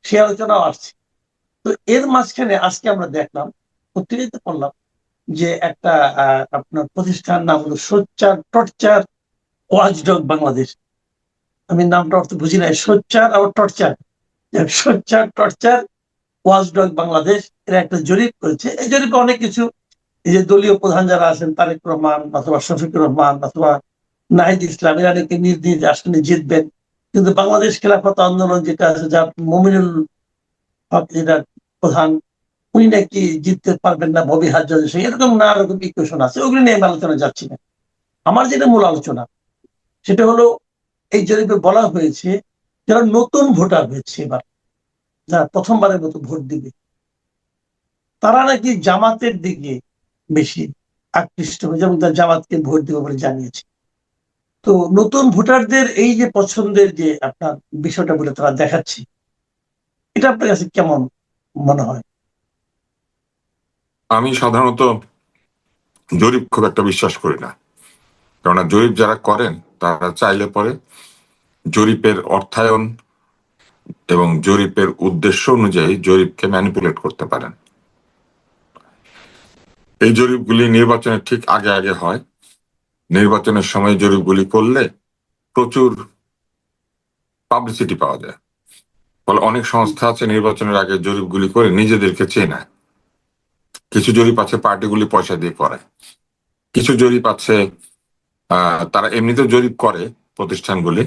সে আলোচনাও আসছে। তো এর মাঝখানে আজকে আমরা দেখলাম, পত্রিকাতে পড়লাম যে একটা আপনার প্রতিষ্ঠান নাম হলো সোচ্চার টর্চার ওয়াচডগ বাংলাদেশ। আমি নামটা অর্থ বুঝি নাই, সোচ্চার আবার টর্চার, সোচ্চার টর্চার ওয়াচডগ বাংলাদেশ এরা একটা জরিপ করেছে। এই জরিপে অনেক কিছু, এই যে দলীয় প্রধান যারা আছেন, তারেক রহমান অথবা শফিকুর রহমান অথবা নাহিদ ইসলাম, এরা নাকি নিজ নিজ আসনে জিতবেন, কিন্তু বাংলাদেশ খেলাফত আন্দোলন যেটা আছে, যা মমিনুল হক যেটা প্রধান, উনি নাকি জিততে পারবেন না, ববি হাজরা, এরকম নানা রকম ইকুয়েশন আছে। ওগুলি নিয়ে আমি আলোচনা যাচ্ছি না। আমার যেটা মূল আলোচনা সেটা হলো, এই জরিপে বলা হয়েছে যারা নতুন ভোটার হয়েছে, এবার যারা প্রথমবারের মতো ভোট দিবে, তারা নাকি জামাতের দিকে বেশি আকৃষ্ট হয়েছে এবং তারা জামাতকে ভোট দেবে বলে জানিয়েছে। তো নতুন ভোটারদের এই যে পছন্দের যে আপনার বিষয়টা বলে তারা দেখাচ্ছে, এটা আপনার কাছে কেমন মনে হয়? আমি সাধারণত জরিপ খুব একটা বিশ্বাস করি না, কেননা জরিপ যারা করেন তারা চাইলে পরে জরিপের অর্থায়ন এবং জরিপের উদ্দেশ্য অনুযায়ী জরিপকে ম্যানিপুলেট করতে পারেন। এই জরিপগুলি নির্বাচনের ঠিক আগে আগে হয়। নির্বাচনের সময় জরিপগুলি করলে প্রচুর পাবলিসিটি পাওয়া যায়, ফলে অনেক সংস্থা আছে নির্বাচনের আগে জরিপগুলি করে নিজেদেরকে চেনায়। কিছু জরিপ আছে পার্টিগুলি পয়সা দিয়ে করায়, কিছু জরিপ আছে তারা এমনিতেও জরিপ করে প্রতিষ্ঠানগুলি,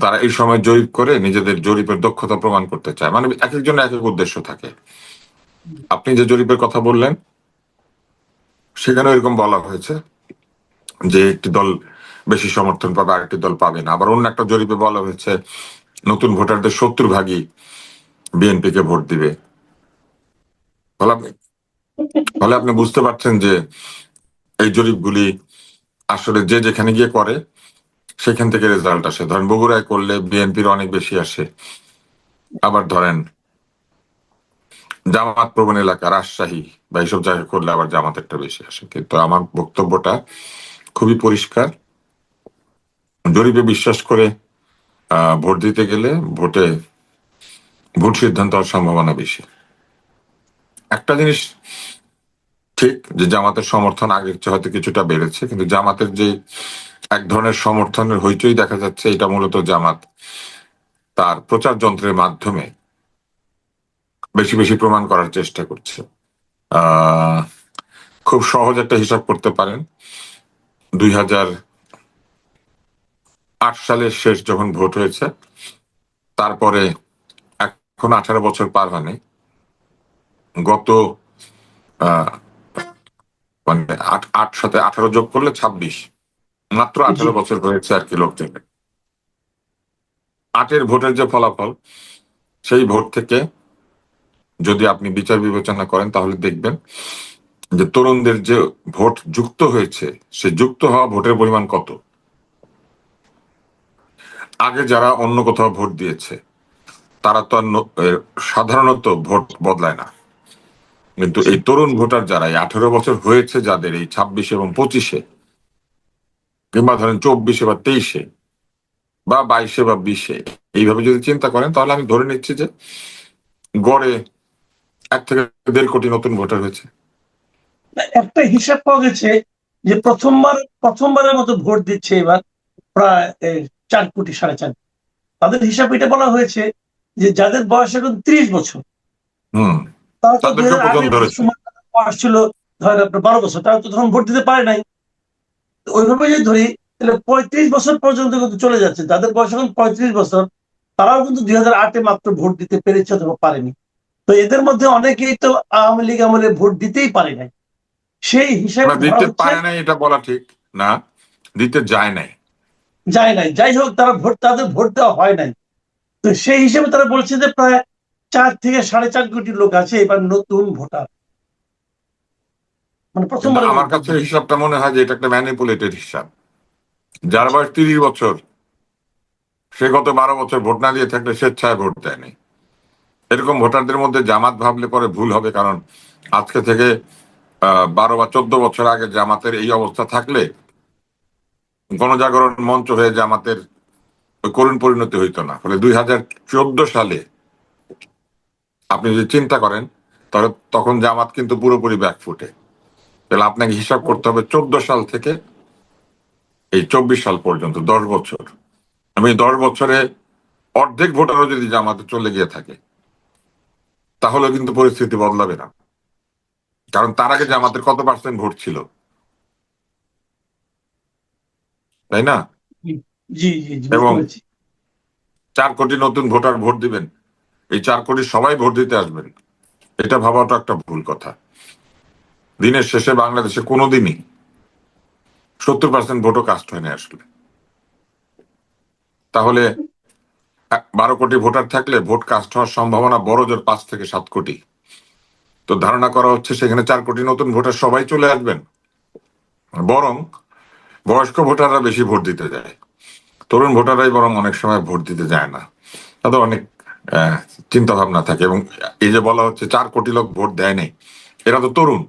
তারা এই সময় জরিপ করে নিজেদের জরিপের দক্ষতা প্রমাণ করতে চায়। মানে এক একজনের এক এক উদ্দেশ্য থাকে। আপনি যে জরিপের কথা বললেন, সেখানে এরকম বলা হয়েছে যে একটি দল বেশি সমর্থন পাবে, আরেকটি দল পাবে না। আবার অন্য একটা জরিপে বলা হয়েছে নতুন ভোটারদের 70% বিএনপি কে ভোট দিবে। ফলে আপনি ফলে আপনি বুঝতে পারছেন যে এই জরিপগুলি আসলে যে যেখানে গিয়ে করে সেখান থেকে রেজাল্ট আসে। ধরেন বগুড়ায় করলে বিএনপির অনেক বেশি আসে, আবার ধরেন জামাত প্রবণ এলাকা রাজশাহী বা এইসব জায়গায় করলে আবার জামাতেরটা বেশি আসে। কিন্তু আমার বক্তব্যটা খুবই পরিষ্কার, জরিপে বিশ্বাস করে ভোট দিতে গেলে ভোট সিদ্ধান্ত হওয়ার সম্ভাবনা বেশি। একটা জিনিস ঠিক যে জামাতের সমর্থন আগের চেয়ে হয়তো কিছুটা বেড়েছে, কিন্তু জামাতের যে এক ধরনের সমর্থনের হইচই দেখা যাচ্ছে, এটা মূলত জামাত তার প্রচার যন্ত্রের মাধ্যমে বেশি বেশি প্রমাণ করার চেষ্টা করছে। আহ খুব সহজ একটা হিসাব করতে পারেন, 2008 সালের শেষ যখন ভোট হয়েছে, তারপরে এখন 18 বছর পার হয়নি, গত আহ মানে 8 সাথে 18 যোগ করলে 26, মাত্র জি 18 বছর হয়েছে আর কি লোকজনের। 8-এর ভোটের যে ফলাফল, সেই ভোট থেকে যদি আপনি বিচার বিবেচনা করেন তাহলে দেখবেন যে তরুণদের যে ভোট যুক্ত হয়েছে, সে যুক্ত হওয়া ভোটের পরিমাণ কত। আগে যারা অন্য কোথাও ভোট দিয়েছে তারা তো আর সাধারণত ভোট বদলায় না, কিন্তু জি এই তরুণ ভোটার যারা 18 বছর হয়েছে, যাদের এই 26 এবং 25-এ কিংবা ধরেন 24-এ বা 23-এ বা 22-এ বা 20-এ, এইভাবে যদি চিন্তা করেন তাহলে আমি ধরে নিচ্ছি যে গড়ে 1 থেকে 1.5 কোটি নতুন ভোটার হয়েছে। একটা হিসাব পাওয়া গেছে যে প্রথমবারের মতো ভোট দিচ্ছে এবার প্রায় 4 কোটি 4.5 তাদের হিসাব এটা বলা হয়েছে যে যাদের বয়স এখন 30 বছর, হুম, তারা তো দুই তাদেরকে হাজার প্রথম আটের ধরেছে। সময় বয়স ছিল ধরেন আপনার 12 বছর, তারা তো তখন ভোট দিতে পারে নাই। তো ওইভাবে যদি ধরি তাহলে 35 বছর পর্যন্ত কিন্তু চলে যাচ্ছে, যাদের বয়স এখন 35 বছর তারাও কিন্তু 2008-এ মাত্র ভোট দিতে পেরেছে অথবা পারেনি। তো এদের মধ্যে অনেকেই তো আওয়ামী লীগ আমলে ভোট দিতেই পারে নাই, সেই হিসাবে ওরা ধরা দিতে হচ্ছে। পারে নাই এটা বলা ঠিক না, দিতে যায় নাই। যায় নাই, যাই হোক তাদের ভোট দেওয়া হয় নাই। তো সেই হিসেবে তারা বলছে যে প্রায় 4 থেকে 4.5 কোটি লোক আছে এবার নতুন ভোটার, মানে কিন্তু প্রথমবারের মতো আমার ভোট কাছে দিবে। হিসাবটা মনে হয় যে এটা একটা ম্যানিপুলেটেড হিসাব। যার বয়স 30 বছর, সে গত 12 বছর ভোট না দিয়ে থাকলে স্বেচ্ছায় ভোট দেয়নি। এরকম ভোটারদের মধ্যে জামাত ভাবলে পরে ভুল হবে, কারণ আজকে থেকে 12 বা 14 বছর আগে জামাতের এই অবস্থা থাকলে গণজাগরণ মঞ্চ হয়ে জামাতের ওই করুণ পরিণতি হইতো না। ফলে 2014 সালে আপনি যদি চিন্তা করেন, তাহলে তখন জামাত কিন্তু পুরোপুরি ব্যাকফুটে। তাহলে আপনাকে হিসাব করতে হবে 14 সাল থেকে এই 24 সাল পর্যন্ত 10 বছর। আমি 10 বছরে অর্ধেক ভোটারও যদি জামাতে চলে গিয়ে থাকে, তাহলে কিন্তু পরিস্থিতি বদলাবে না। কারণ তার আগে জামাতের কত পার্সেন্ট ভোট ছিল, তাই না? জি জি জি জি, বুঝতে এবং পেরেছি। 4 কোটি নতুন ভোটার ভোট দিবেন, এই 4 কোটি সবাই ভোট দিতে আসবেন, এটা ভাবাটা একটা ভুল কথা। দিনের শেষে বাংলাদেশে কোনোদিনই 70% ভোটও কাস্ট হয় না আসলে। তাহলে 12 কোটি ভোটার থাকলে ভোট কাস্ট হওয়ার সম্ভাবনা বড় জোর 5 থেকে 7 কোটি। তো ধারণা করা হচ্ছে সেখানে 4 কোটি নতুন ভোটার সবাই চলে আসবেন, বরং বয়স্ক ভোটাররা বেশি ভোট দিতে যায়, তরুণ ভোটাররাই বরং অনেক সময় ভোট দিতে যায় না। তাদের অনেক চিন্তা ভাবনা থাকে। এবং এই যে বলা হচ্ছে 4 কোটি লোক ভোট দেয় নাই, এরা তো তরুণ।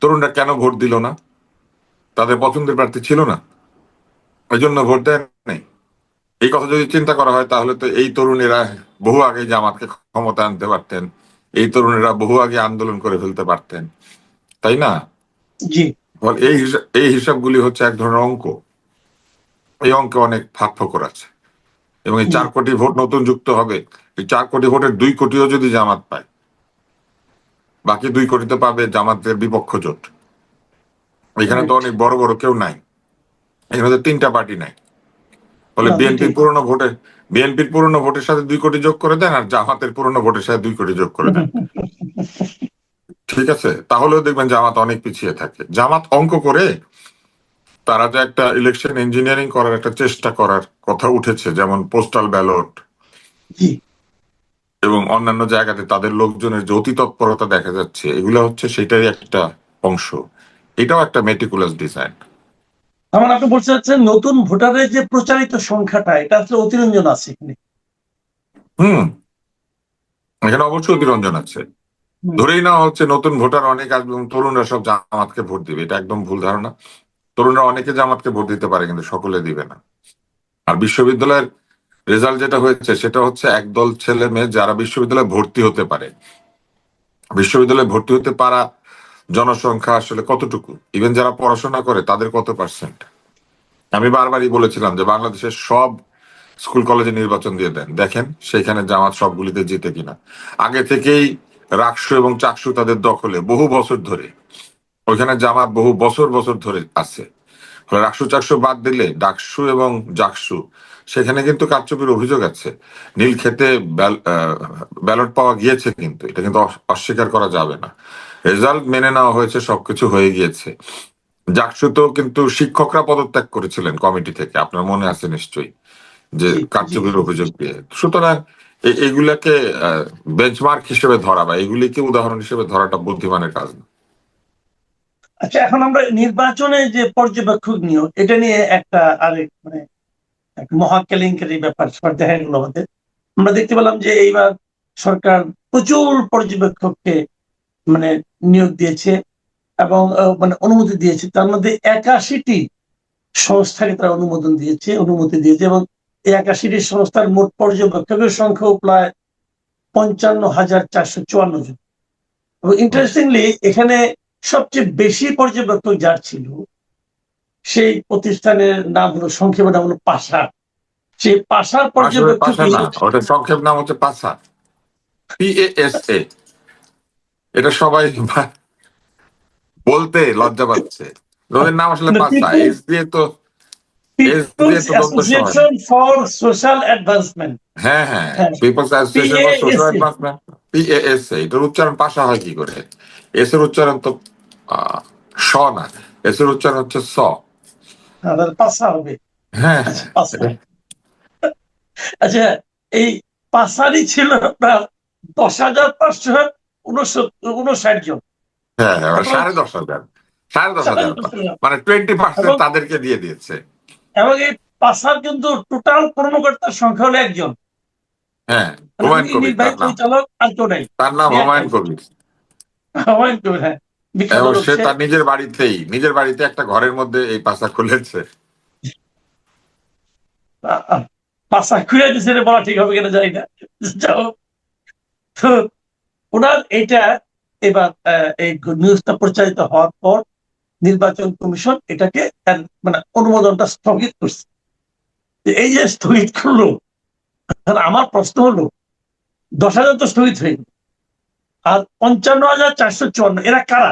তরুণরা কেন ভোট দিল না? তাদের পছন্দের প্রার্থী ছিল না, এই জন্য ভোট দেয় নাই। এই কথা যদি চিন্তা করা হয় তাহলে তো এই তরুণেরা বহু আগে জামাতকে ক্ষমতা আনতে পারতেন, এই তরুণেরা বহু আগে আন্দোলন করে ফেলতে পারতেন, তাই না? জি ফলে এই হিসাবগুলি হচ্ছে এক ধরনের অঙ্ক। এই অঙ্কে অনেক ফাঁক ফোকর আছে। এবং এই জি 4 কোটি ভোট নতুন যুক্ত হবে, এই 4 কোটি ভোটের 2 কোটিও যদি জামাত পায়, বাকি 2 কোটিতে পাবে জামাতের বিপক্ষ জোট। এখানে তো রাইট। অনেক বড় বড় কেউ নাই, এখানে তো 3টা পার্টি নাই। ফলে না দুইটাই। বিএনপির পুরনো ভোটের সাথে 2 কোটি যোগ করে দেন, আর জামাতের পুরনো ভোটের সাথে 2 কোটি যোগ করে দেন। ঠিক আছে, তাহলেও দেখবেন জামাত অনেক পিছিয়ে থাকে। জামাত অঙ্ক করে তারা যে একটা ইলেকশন ইঞ্জিনিয়ারিং করার একটা চেষ্টা করার কথা উঠেছে, যেমন পোস্টাল ব্যালট জি। এবং অন্যান্য জায়গাতে তাদের লোকজনের যে অতি তৎপরতা দেখা যাচ্ছে, এগুলো হচ্ছে সেটারই একটা অংশ। এটাও একটা মেটিকুলাস ডিজাইন। আমার আপনি বলতে চাচ্ছেন নতুন ভোটারের যে প্রচারিত সংখ্যাটা, এটা আসলে অতিরঞ্জন আছে এখানে। হুম, এখানে অবশ্যই অতিরঞ্জন আছে। ধরেই নেওয়া হচ্ছে নতুন ভোটার অনেক আসবে এবং তরুণরা সব জামাতকে ভোট দিবে, এটা একদম ভুল ধারণা। তরুণরা অনেকে জামাতকে ভোট দিতে পারে, কিন্তু সকলে দিবে না। আর বিশ্ববিদ্যালয়ের রেজাল্ট যেটা হয়েছে সেটা হচ্ছে একদল ছেলে মেয়ে যারা বিশ্ববিদ্যালয়ে ভর্তি হতে পারে। বিশ্ববিদ্যালয়ে ভর্তি হতে পারা জনসংখ্যা আসলে কতটুকু, ইভেন যারা পড়াশোনা করে তাদের কত পার্সেন্ট? আমি বারবারই বলেছিলাম যে বাংলাদেশের সব স্কুল কলেজে নির্বাচন দিয়ে দেন, দেখেন সেখানে জামাত সবগুলিতে জিতে কিনা। আগে থেকেই রাকসু এবং চাকসু তাদের দখলে বহু বছর ধরে, ওইখানে জামাত বহু বছর বছর ধরে আছে। রাকসু চাকসু বাদ দিলে ডাকসু এবং জাকসু, সেখানে কিন্তু কারচুপির অভিযোগ আছে। নীলক্ষেতে ব্যালট পাওয়া গিয়েছে, কিন্তু এটা কিন্তু অস্বীকার করা যাবে না। রেজাল্ট মেনে নেওয়া হয়েছে, সবকিছু হয়ে গিয়েছে। জাকসুতেও কিন্তু শিক্ষকরা পদত্যাগ করেছিলেন কমিটি থেকে, আপনার মনে আছে নিশ্চয়ই, যে জি, জি। কারচুপির অভিযোগ দিয়ে। সুতরাং এগুলাকে বেঞ্চমার্ক হিসেবে ধরা বা এগুলিকে উদাহরণ হিসেবে ধরাটা বুদ্ধিমানের কাজ না। আচ্ছা, এখন আমরা নির্বাচনে যে পর্যবেক্ষক নিয়োগ, এটা নিয়ে একটা আরেক মানে একটা মহা কেলেঙ্কারি ব্যাপার দেখা গেল আমাদের। আমরা দেখতে পেলাম যে এইবার সরকার প্রচুর পর্যবেক্ষককে মানে নিয়োগ দিয়েছে এবং মানে অনুমতি দিয়েছে। তার মধ্যে 81টি সংস্থাকে তারা অনুমতি দিয়েছে এবং এই 81টি সংস্থার মোট পর্যবেক্ষকের সংখ্যাও প্রায় 55,454 জন। এবং ইন্টারেস্টিংলি এখানে সবচেয়ে বেশি পর্যবেক্ষক যার ছিল, সেই প্রতিষ্ঠানের নাম হলো, সংক্ষেপে নাম হলো পাশা। সেই পাশার আসলে পর্যবেক্ষক পাশা না, ওটা সংক্ষেপ নাম হচ্ছে পাসা, PASA। এটা সবাই বলতে লজ্জা পাচ্ছে। ওদের নাম আসলে পাসা, এস দিয়ে তো, এস দিয়ে পিপলস তো দ্বন্দ্ব হয় না। Association for social advancement. হ্যাঁ হ্যাঁ, হ্যাঁ, people's association for social PASA। Advancement, PASA। এটার উচ্চারণ পাশা হয় কি করে? এস এর উচ্চারণ তো স না, এস এর উচ্চারণ হচ্ছে স। পাশা হবে। হ্যাঁ আচ্ছা, হ্যাঁ, পাশা। আচ্ছা, এই পাশারই ছিল আপনার 10,559 জন। হ্যাঁ হ্যাঁ, এখন 10,500, 10,500, 10,500 মানে 20% এবং তাদেরকে দিয়ে দিয়েছে। এবং এই পাশার কিন্তু টোটাল কর্মকর্তার সংখ্যা হলো একজন, হ্যাঁ, মানে হুমায়ুন উনি কবির নির্বাহী তার নাম। পরিচালক, আর কেউ নাই। তার নাম উনি হুমায়ুন একাই। কবির। হুমায়ুন কবির, হ্যাঁ, বিখ্যাত এবং লোক সে সে। তার নিজের বাড়িতে একটা ঘরের মধ্যে এই পাশা খুলেছে। পাশা খুঁড়ে দিছে বলা ঠিক হবে কিনা জানি না। যাও, তো ওনার এটা এবার এই নিউজটা প্রচারিত হওয়ার পর নির্বাচন কমিশন এটাকে মানে অনুমোদনটা স্থগিত করছে। এই যে স্থগিত করলো, আমার প্রশ্ন হলো 10,000 তো স্থগিত হয়ে গেল, আর 55,454 এরা কারা?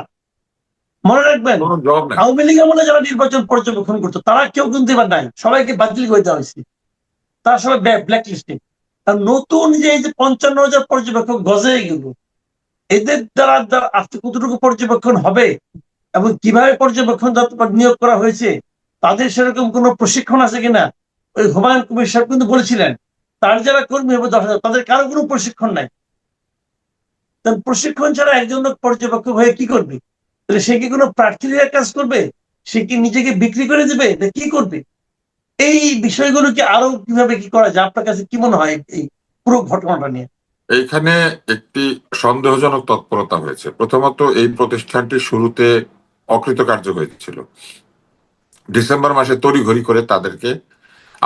মনে রাখবেন, কোনো জবাব নাই। আওয়ামী লীগ আমলে যারা নির্বাচন পর্যবেক্ষণ করতো তারা কেউ কিন্তু এবার নাই, সবাইকে বাতিল করে দেওয়া হয়েছে, তারা সবাই ব্ল্যাক লিস্টে। আর নতুন যে এই যে 55,000 পর্যবেক্ষক গজে গেল, এদের দ্বারা আজকে কতটুকু পর্যবেক্ষণ হবে এবং কিভাবে পর্যবেক্ষণ নিয়োগ করা হয়েছে, তাদের সেরকম কোনো প্রশিক্ষণ আছে কিনা? ওই হুমায়ুন কবির সাহেব কিন্তু বলেছিলেন তার যারা কর্মী হবে 10,000, তাদের কারো কোনো প্রশিক্ষণ নাই। প্রশিক্ষণ ছাড়া একজন লোক পর্যবেক্ষক হয়ে কি করবে? তাহলে সে কি কোনো প্রার্থীর কাজ করবে? সে কি নিজেকে বিক্রি করে দেবে, কি করবে? এই বিষয়গুলোকে আরো কিভাবে কি করা যায়, আপনার কাছে কি মনে হয় এই পুরো ঘটনাটা নিয়ে? এইখানে একটি সন্দেহজনক তৎপরতা হয়েছে। প্রথমত, এই প্রতিষ্ঠানটি শুরুতে অকৃতকার্য হয়েছিল। ডিসেম্বর মাসে তড়িঘড়ি করে তাদেরকে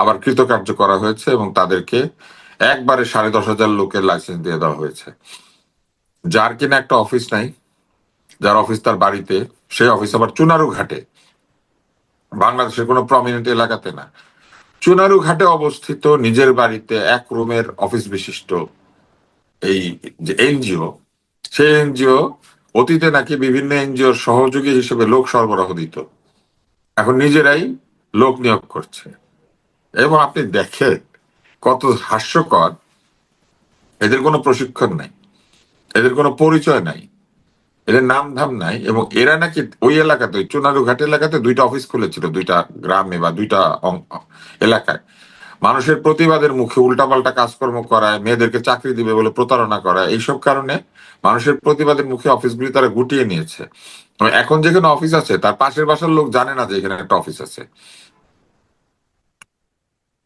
আবার কৃতকার্য করা হয়েছে এবং তাদেরকে একবারে 10,500 লোকের লাইসেন্স দিয়ে দেওয়া হয়েছে। যার কিনা একটা অফিস নাই, যার অফিস তার বাড়িতে, সেই অফিস আবার চুনারু ঘাটে, বাংলাদেশের কোনো প্রমিনেন্ট এলাকাতে না, চুনারু ঘাটে অবস্থিত নিজের বাড়িতে 1 রুমের অফিস বিশিষ্ট এই যে এনজিও, সেই এনজিও অতীতে নাকি বিভিন্ন এনজিওর সহযোগী হিসেবে লোক সরবরাহ দিত, এখন নিজেরাই লোক নিয়োগ করছে। এবং আপনি দেখেন কত হাস্যকর, এদের কোনো প্রশিক্ষণ নাই, এদের কোনো পরিচয় নাই, এদের নাম ধাম নাই, এবং এরা নাকি ওই এলাকাতে, ওই চুনারুঘাট এলাকাতে দুইটা অফিস খুলেছিল, দুইটা গ্রামে বা দুইটা এলাকায়। মানুষের প্রতিবাদের মুখে উল্টাপাল্টা কাজকর্ম করায়, মেয়েদেরকে চাকরি দিবে বলে প্রতারণা করায়, এইসব কারণে মানুষের প্রতিবাদের মুখে অফিসগুলি তারা গুটিয়ে নিয়েছে। এখন যেখানে অফিস আছে তার পাশের বাসার লোক জানে না যে এখানে একটা অফিস আছে।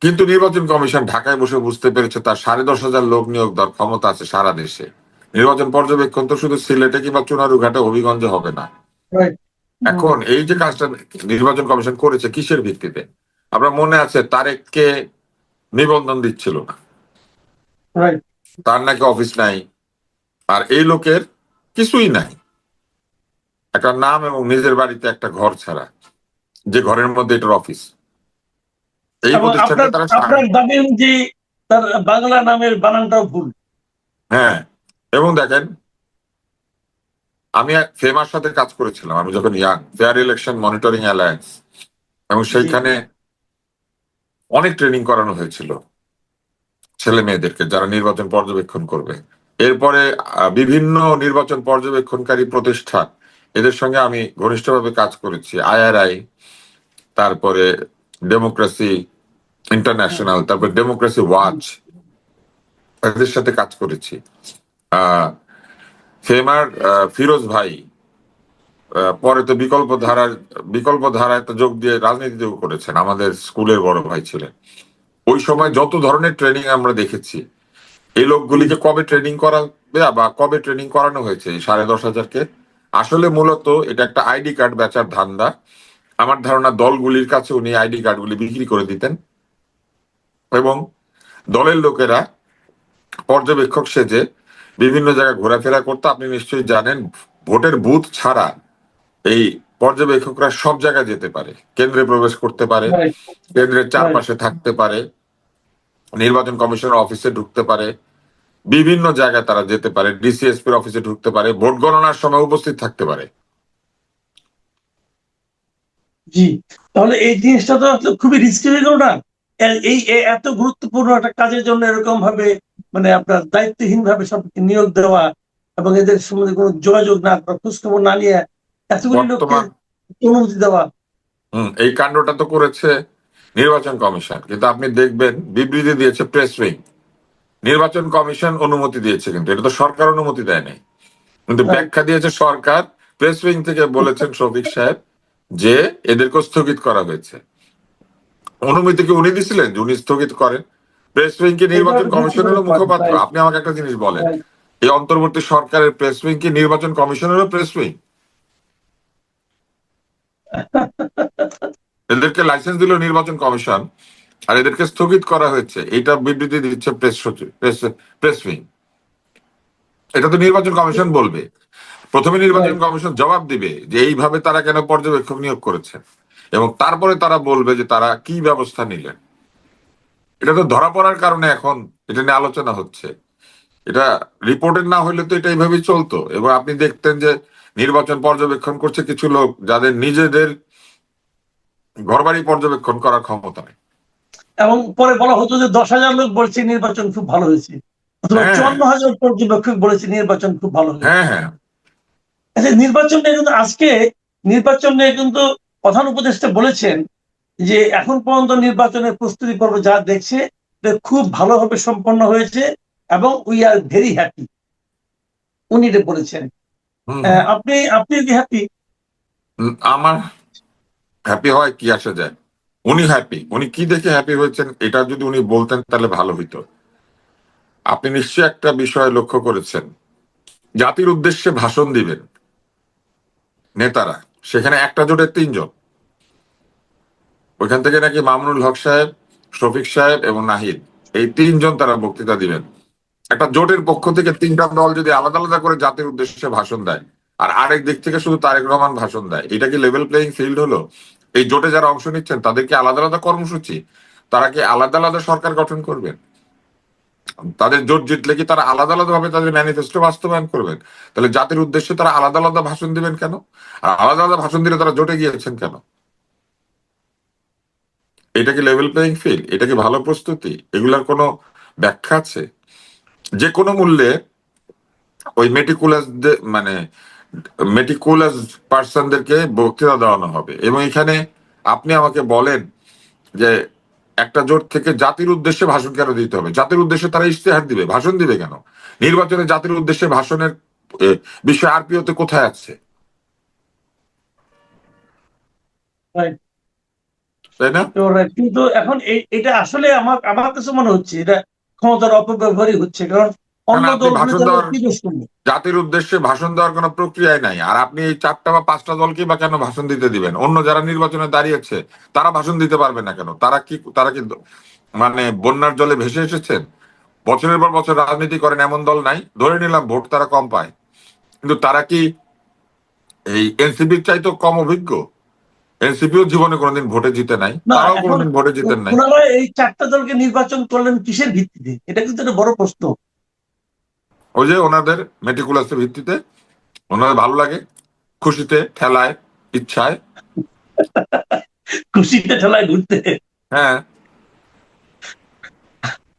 কিন্তু নির্বাচন কমিশন ঢাকায় বসে বুঝতে পেরেছে তার 10,500 লোক নিয়োগ দেওয়ার ক্ষমতা আছে সারা দেশে। নির্বাচন পর্যবেক্ষণ তো শুধু সিলেটে কিংবা চুনারুঘাটে হবিগঞ্জে হবে না। রাইট। এখন এই যে কাজটা নির্বাচন কমিশন করেছে কিসের ভিত্তিতে? আমরা মনে আছে তারেককে নিবন্ধন দিচ্ছিল না, রাইট। তার নাকি অফিস নাই, আর এই লোকের কিছুই নাই, একটা নাম এবং নিজের বাড়িতে একটা ঘর ছাড়া, যে ঘরের মধ্যে এটার অফিস। এই এবং প্রতিষ্ঠানটা আপনার তারা আপনার দাবি অনুযায়ী তার বাংলা নামের বানানটাও ভুল। হ্যাঁ, এবং দেখেন, আমি ফেমার সাথে কাজ করেছিলাম আমি যখন young, fair election monitoring alliance, এবং জি। সেইখানে অনেক ট্রেনিং করানো হয়েছিল ছেলে মেয়েদেরকে যারা নির্বাচন পর্যবেক্ষণ করবে। এরপরে বিভিন্ন নির্বাচন পর্যবেক্ষণকারী প্রতিষ্ঠান, এদের সঙ্গে আমি ঘনিষ্ঠভাবে কাজ করেছি। IRI, তারপরে ডেমোক্রেসি ইন্টারন্যাশনাল, তারপর ডেমোক্রেসি ওয়াচ, এদের সাথে কাজ করেছি। ফেমার ফিরোজ ভাই পরে তো বিকল্প ধারায় তো যোগ দিয়ে রাজনীতিতেও করেছেন, আমাদের স্কুলের বড় ভাই ছিলেন। ওই সময় যত ধরনের ট্রেনিং আমরা দেখেছি, এই লোকগুলিকে কবে ট্রেনিং করাবে বা কবে ট্রেনিং করানো হয়েছে এই 10,500-কে? আসলে মূলত এটা একটা আইডি কার্ড বেচার ধান্দা। আমার ধারণা দলগুলির কাছে উনি আইডি কার্ড গুলি বিক্রি করে দিতেন, এবং দলের লোকেরা পর্যবেক্ষক সেজে বিভিন্ন জায়গায় ঘোরাফেরা করতো। আপনি নিশ্চয়ই জানেন, ভোটের বুথ ছাড়া এই পর্যবেক্ষকরা সব জায়গায় যেতে পারে, কেন্দ্রে প্রবেশ করতে পারে, রাইট। কেন্দ্রের রাইট। চারপাশে থাকতে পারে, নির্বাচন কমিশনের অফিসে ঢুকতে পারে, বিভিন্ন জায়গায় তারা যেতে পারে, DCSPর অফিসে ঢুকতে পারে, ভোট গণনার সময় উপস্থিত থাকতে পারে। জি। তাহলে এই জিনিসটা তো আসলে খুবই রিস্কি হয়ে গেল না? এত গুরুত্বপূর্ণ একটা কাজের জন্য এরকম ভাবে মানে আপনার দায়িত্বহীন ভাবে সবকে নিয়োগ দেওয়া এবং এদের সম্বন্ধে কোনো যোগাযোগ না করা, খোঁজখবর না নিয়ে এতগুলি লোককে বর্তমান অনুমতি দেওয়া। এই কাণ্ডটা তো করেছে নির্বাচন কমিশন, কিন্তু আপনি দেখবেন বিবৃতি দিয়েছে প্রেস উইং। নির্বাচন কমিশন অনুমতি দিয়েছে, কিন্তু এটা তো সরকার অনুমতি দেয় নাই, কিন্তু রাইট। ব্যাখ্যা দিয়েছে সরকার। প্রেস উইং থেকে বলেছেন শফিক সাহেব যে এদেরকে স্থগিত করা হয়েছে। অনুমতি কি উনি দিছিলেন যে উনি স্থগিত করেন? প্রেস উইং কি নির্বাচন কমিশনেরও মুখপাত্র? আপনি আমাকে একটা জিনিস বলেন, এই অন্তর্বর্তী সরকারের প্রেস উইং কি নির্বাচন কমিশনেরও প্রেস উইং? এদেরকে লাইসেন্স দিল নির্বাচন কমিশন, আর এদেরকে স্থগিত করা হয়েছে, এটা বিবৃতি দিচ্ছে প্রেস সচিব, প্রেস উইং। এটা তো নির্বাচন কমিশন বলবে। প্রথমে নির্বাচন কমিশন জবাব দিবে যে এইভাবে তারা কেন পর্যবেক্ষক নিয়োগ করেছে, এবং তারপরে তারা বলবে যে তারা কি ব্যবস্থা নিলেন। এটা তো ধরা পড়ার কারণে এখন এটা নিয়ে আলোচনা হচ্ছে। এটা রিপোর্টেড না হলে তো এটা এইভাবেই চলতো, এবং আপনি দেখতেন যে নির্বাচন পর্যবেক্ষণ করছে কিছু লোক যাদের নিজেদের ঘরবাড়ি পর্যবেক্ষণ করার ক্ষমতা নেই। এবং পরে বলা হতো যে 10,000 লোক বলছে নির্বাচন খুব ভালো হয়েছে, অথবা হ্যাঁ 54,000 পর্যবেক্ষক বলেছে নির্বাচন খুব ভালো হয়েছে। হ্যাঁ হ্যাঁ। আচ্ছা, নির্বাচন নিয়ে কিন্তু আজকে নির্বাচন নিয়ে কিন্তু প্রধান উপদেষ্টা বলেছেন যে এখন পর্যন্ত নির্বাচনের প্রস্তুতি পর্ব যা দেখছে খুব ভালোভাবে সম্পন্ন হয়েছে এবং উই আর ভেরি হ্যাপি, উনি এটা বলেছেন। আপনি আপনি কি হ্যাপি? আমার হ্যাপি হয় কি আসে যায়? উনি হ্যাপি, উনি কি দেখে হ্যাপি হয়েছেন এটা যদি উনি বলতেন তাহলে ভালো হইতো। আপনি নিশ্চয়ই একটা বিষয় লক্ষ্য করেছেন, জাতির উদ্দেশ্যে ভাষণ দিবেন নেতারা, সেখানে একটা জোটের 3 জন। ওইখান থেকে নাকি মামুনুল হক সাহেব, শফিক সাহেব এবং নাহিদ, এই 3 জন তারা বক্তৃতা দিবেন। একটা জোটের পক্ষ থেকে 3টা দল যদি আলাদা আলাদা করে জাতির উদ্দেশ্যে ভাষণ দেয়, আর আরেক দিক থেকে শুধু তারেক রহমান ভাষণ দেয়, এটা কি লেভেল প্লেইং ফিল্ড হলো? এই জোটে যারা অংশ নিচ্ছেন তাদের কি আলাদা আলাদা কর্মসূচি? তারা কি আলাদা আলাদা সরকার গঠন করবেন? তাদের জোট জিতলে কি তারা আলাদা আলাদা ভাবে তাদের ম্যানিফেস্টো বাস্তবায়ন করবেন? তাহলে জাতির উদ্দেশ্যে তারা আলাদা আলাদা ভাষণ দিবেন কেন? আর আলাদা আলাদা ভাষণ দিলে তারা জোটে গিয়েছেন কেন? এটা কি লেভেল প্লেইং ফিল্ড? এটা কি ভালো প্রস্তুতি? এগুলার কোনো ব্যাখ্যা আছে? যে কোনো মূল্যে ওই মেটিকুলাস মানে মেটিকুলাস পার্সনদেরকে বক্তৃতা দেওয়ানো হবে। এবং এখানে আপনি আমাকে বলেন যে একটা জোট থেকে জাতির উদ্দেশ্যে ভাষণ কেন দিতে হবে? জাতির উদ্দেশ্যে তারা ইশতেহার দিবে, ভাষণ দিবে কেন? নির্বাচনে জাতির উদ্দেশ্যে ভাষণের বিষয় আরপিওতে কোথায় আছে? Right, তাই না? you're right. কিন্তু এখন এটা আসলে আমার আমার কাছে মনে হচ্ছে এটা ক্ষমতার অপব্যবহারই হচ্ছে, কারণ কারণ অন্য আপনি দলগুলো ভাষণ তারা দেওয়ার, কি দোষ করবে? জাতির উদ্দেশ্যে ভাষণ দেওয়ার কোনো প্রক্রিয়াই নাই। আর আপনি এই 4টা বা 5টা দলকে বা কেন ভাষণ দিতে দিবেন? অন্য যারা নির্বাচনে দাঁড়িয়েছে তারা ভাষণ দিতে পারবে না কেন? তারা কি মানে বন্যার জলে ভেসে এসেছেন? বছরের পর বছর রাজনীতি করেন এমন দল নাই? ধরে নিলাম ভোট তারা কম পায়, কিন্তু তারা কি এই এনসিপির চাইতেও কম অভিজ্ঞ? এনসিপিও জীবনে কোনোদিন ভোটে জিতে নাই, না, তারাও এখন কোনোদিন ভোটে জিতেন নাই। ওনারা এই 4টা দলকে নির্বাচন করলেন কিসের ভিত্তিতে? এটা কিন্তু একটা বড় প্রশ্ন। ওই যে ওনাদের মেটিকুলাসের ভিত্তিতে, ওনাদের ভালো লাগে, খুশিতে, ঠেলায়, ইচ্ছায়। খুশিতে ঠেলায় ঘুরতে। হ্যাঁ,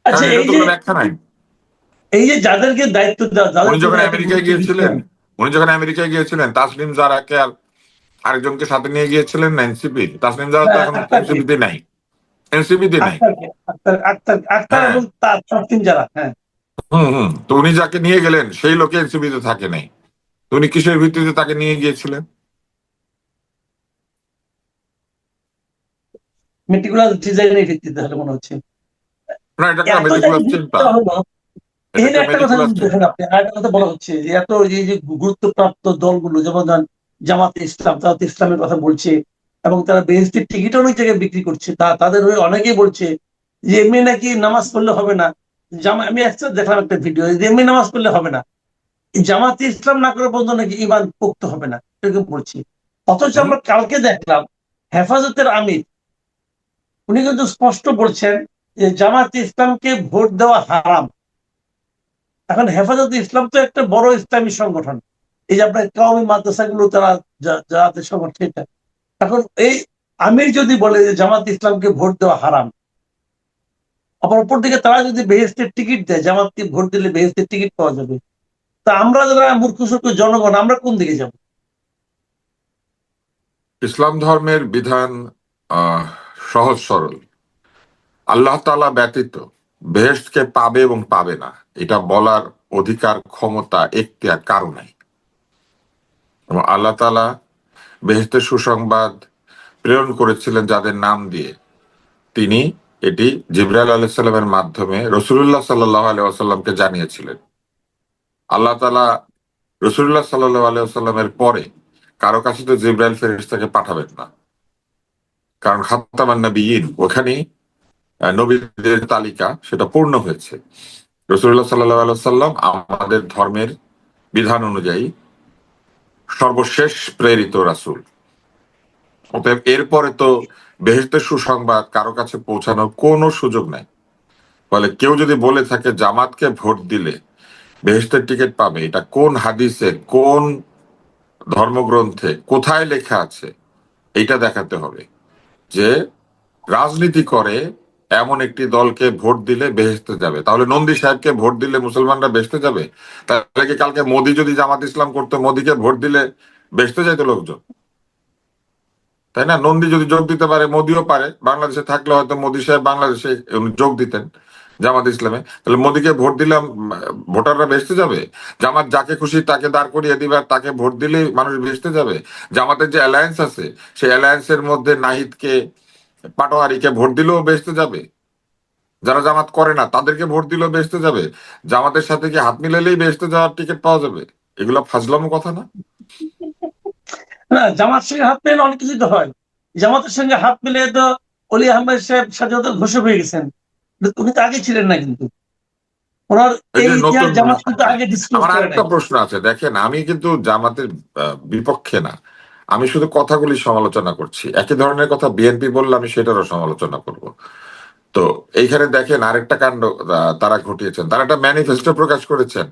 আচ্ছা, কারণ এটা তো কোনো ব্যাখ্যা নাই। এই যে যাদেরকে দায়িত্ব দেওয়া, উনি যাদেরকে যখন এত আমেরিকায় গুরুত্ব গিয়েছিলেন, দিচ্ছেন, তাসনিম জারাকে আর আরেকজনকে সাথে নিয়ে গিয়েছিলেন না এনসিপি? তাসনিম জারা তো এখন আক্তারকে, এনসিপিতে নাই, এনসিপিতে নাই। আক্তার হ্যাঁ, এবং তার তিন যারা, হ্যাঁ। হুম। তো উনি যাকে নিয়ে গেলেন সেই লোকে এনসিপিতে থাকে নাই। তো উনি কিসের ভিত্তিতে তাকে নিয়ে গিয়েছিলেন? মেটিকুলাস ডিজাইনের ভিত্তিতে হলে মনে হচ্ছে। না, এটা একটা এত জায়গায় মেটিকুলাস ভিত্তি চিন্তা, দেওয়া হলো। এটা এখানে একটা একটা কথা মেটিকুলাস কিন্তু দেখেন, চিন্তা। আপনি আর একটা কথা বলা হচ্ছে যে এত এই যে গুরুত্বপ্রাপ্ত দলগুলো, যেমন ধরেন জামাতে ইসলাম, জামাতে ইসলামের কথা বলছে, এবং তারা বেহেশতের টিকিট অনেক জায়গায় বিক্রি করছে, তাদের হয়ে অনেকেই বলছে যে এমনি নাকি নামাজ পড়লে হবে না। আমি একটা দেখলাম একটা ভিডিও, যে এমনি নামাজ পড়লে হবে না, জামাতে ইসলাম না করে পর্যন্ত নাকি ইমান পোক্ত হবে না, এরকম বলছি। অথচ হুম, আমরা কালকে দেখলাম হেফাজতের আমির, উনি কিন্তু স্পষ্ট বলছেন যে জামাতে ইসলামকে ভোট দেওয়া হারাম। এখন হেফাজতে ইসলাম তো একটা বড় ইসলামী সংগঠন, এই যে আপনার কওমি মাদ্রাসাগুলো তারা জামাতে সংগঠন। এখন এই আমির যদি বলে যে জামাত ইসলামকে ভোট দেওয়া হারাম, আবার অপর দিকে তারা যদি বেহেশতের টিকিট দেয়, জামাতকে ভোট দিলে বেহেশতের টিকিট পাওয়া যাবে, তা আমরা যারা মূর্খ সূর্খ জনগণ, আমরা কোন দিকে যাব? ইসলাম ধর্মের বিধান সহজ সরল। আল্লাহ তাআলা ব্যতীত বেহেশতকে পাবে এবং পাবে না এটা বলার অধিকার, ক্ষমতা, এখতিয়ার কারো নাই। এবং আল্লাহ তাআলা বেহেশতের সুসংবাদ প্রেরণ করেছিলেন যাদের নাম দিয়ে। তিনি এটি জিবরাইল আলাইহিস সালামের মাধ্যমে রাসূলুল্লাহ সাল্লাল্লাহু আলাইহি ওয়াসাল্লামকে জানিয়েছিলেন। আল্লাহ তাআলা রাসূলুল্লাহ সাল্লাল্লাহু আলাইহি ওয়াসাল্লামের পরে কারো কাছে তো জিবরাইল ফেরেশতাকে পাঠাবেন না, কারণ খাতামান নবিয়্যিন, ওখানেই নবীদের তালিকা সেটা পূর্ণ হয়েছে। রাসূলুল্লাহ সাল্লাল্লাহু আলাইহি ওয়াসাল্লাম আমাদের ধর্মের বিধান অনুযায়ী সর্বশেষ প্রেরিত রাসূল। অতএব এরপরে তো বেহেশতের সুসংবাদ কারো কাছে পৌঁছানোর কোনো সুযোগ নাই। ফলে কেউ যদি বলে থাকে জামাতকে ভোট দিলে বেহেশতের টিকিট পাবে, এটা কোন হাদিসে, কোন ধর্মগ্রন্থে, কোথায় লেখা আছে, এইটা দেখাতে হবে যে রাজনীতি করে এমন একটি দলকে ভোট দিলে বেহেশতে যাবে। তাহলে নন্দী সাহেবকে ভোট দিলে মুসলমানরা বেহেশতে যাবে? তাহলে কি কালকে মোদি যদি জামাত ইসলাম করতো, মোদিকে ভোট দিলে বেহেশতে যাইতো লোকজন? তাই না? নন্দী যদি যোগ দিতে পারে, মোদিও পারে। বাংলাদেশে থাকলে হয়তো মোদি সাহেব বাংলাদেশে যোগ দিতেন জামাত ইসলামে। তাহলে মোদিকে ভোট দিলাম, ভোটাররা বেহেশতে যাবে? জামাত যাকে খুশি তাকে দাঁড় করিয়ে দিবে আর তাকে ভোট দিলে মানুষ বেহেশতে যাবে? জামাতের যে অ্যালায়েন্স আছে, সেই অ্যালায়েন্সের মধ্যে নাহিদকে, পাটোয়ারিকে ভোট দিলেও বেহেশতে যাবে? যারা জামাত করে না তাদেরকে ভোট দিলেও বেহেশতে যাবে? জামাতের সাথে কি হাত মিলালেই বেহেশতে যাওয়ার টিকিট পাওয়া যাবে? এগুলো ফাজলামো কথা না? না, জামাতের সঙ্গে হাত মিলে অনেক কিছু তো হয়। জামাতের সঙ্গে হাত মিলে তো অলি আহমেদ সাহেব স্বাধীনতা ঘোষক হয়ে গেছেন, উনি তো আগে ছিলেন না, কিন্তু ওনার এই এই যে ইতিহাস নতুন, জামাত কিন্তু আগে ডিসক্লোজ আমার করে আরেকটা নাই। প্রশ্ন আছে। দেখেন, আমি কিন্তু জামাতের বিপক্ষে না, আমি শুধু কথাগুলি সমালোচনা করছি। একই ধরনের কথা বিএনপি বললে আমি সেটারও সমালোচনা করব। তো এইখানে দেখেন আরেকটা কাণ্ড তারা ঘটিয়েছেন। তারা একটা ম্যানিফেস্টো প্রকাশ করেছেন,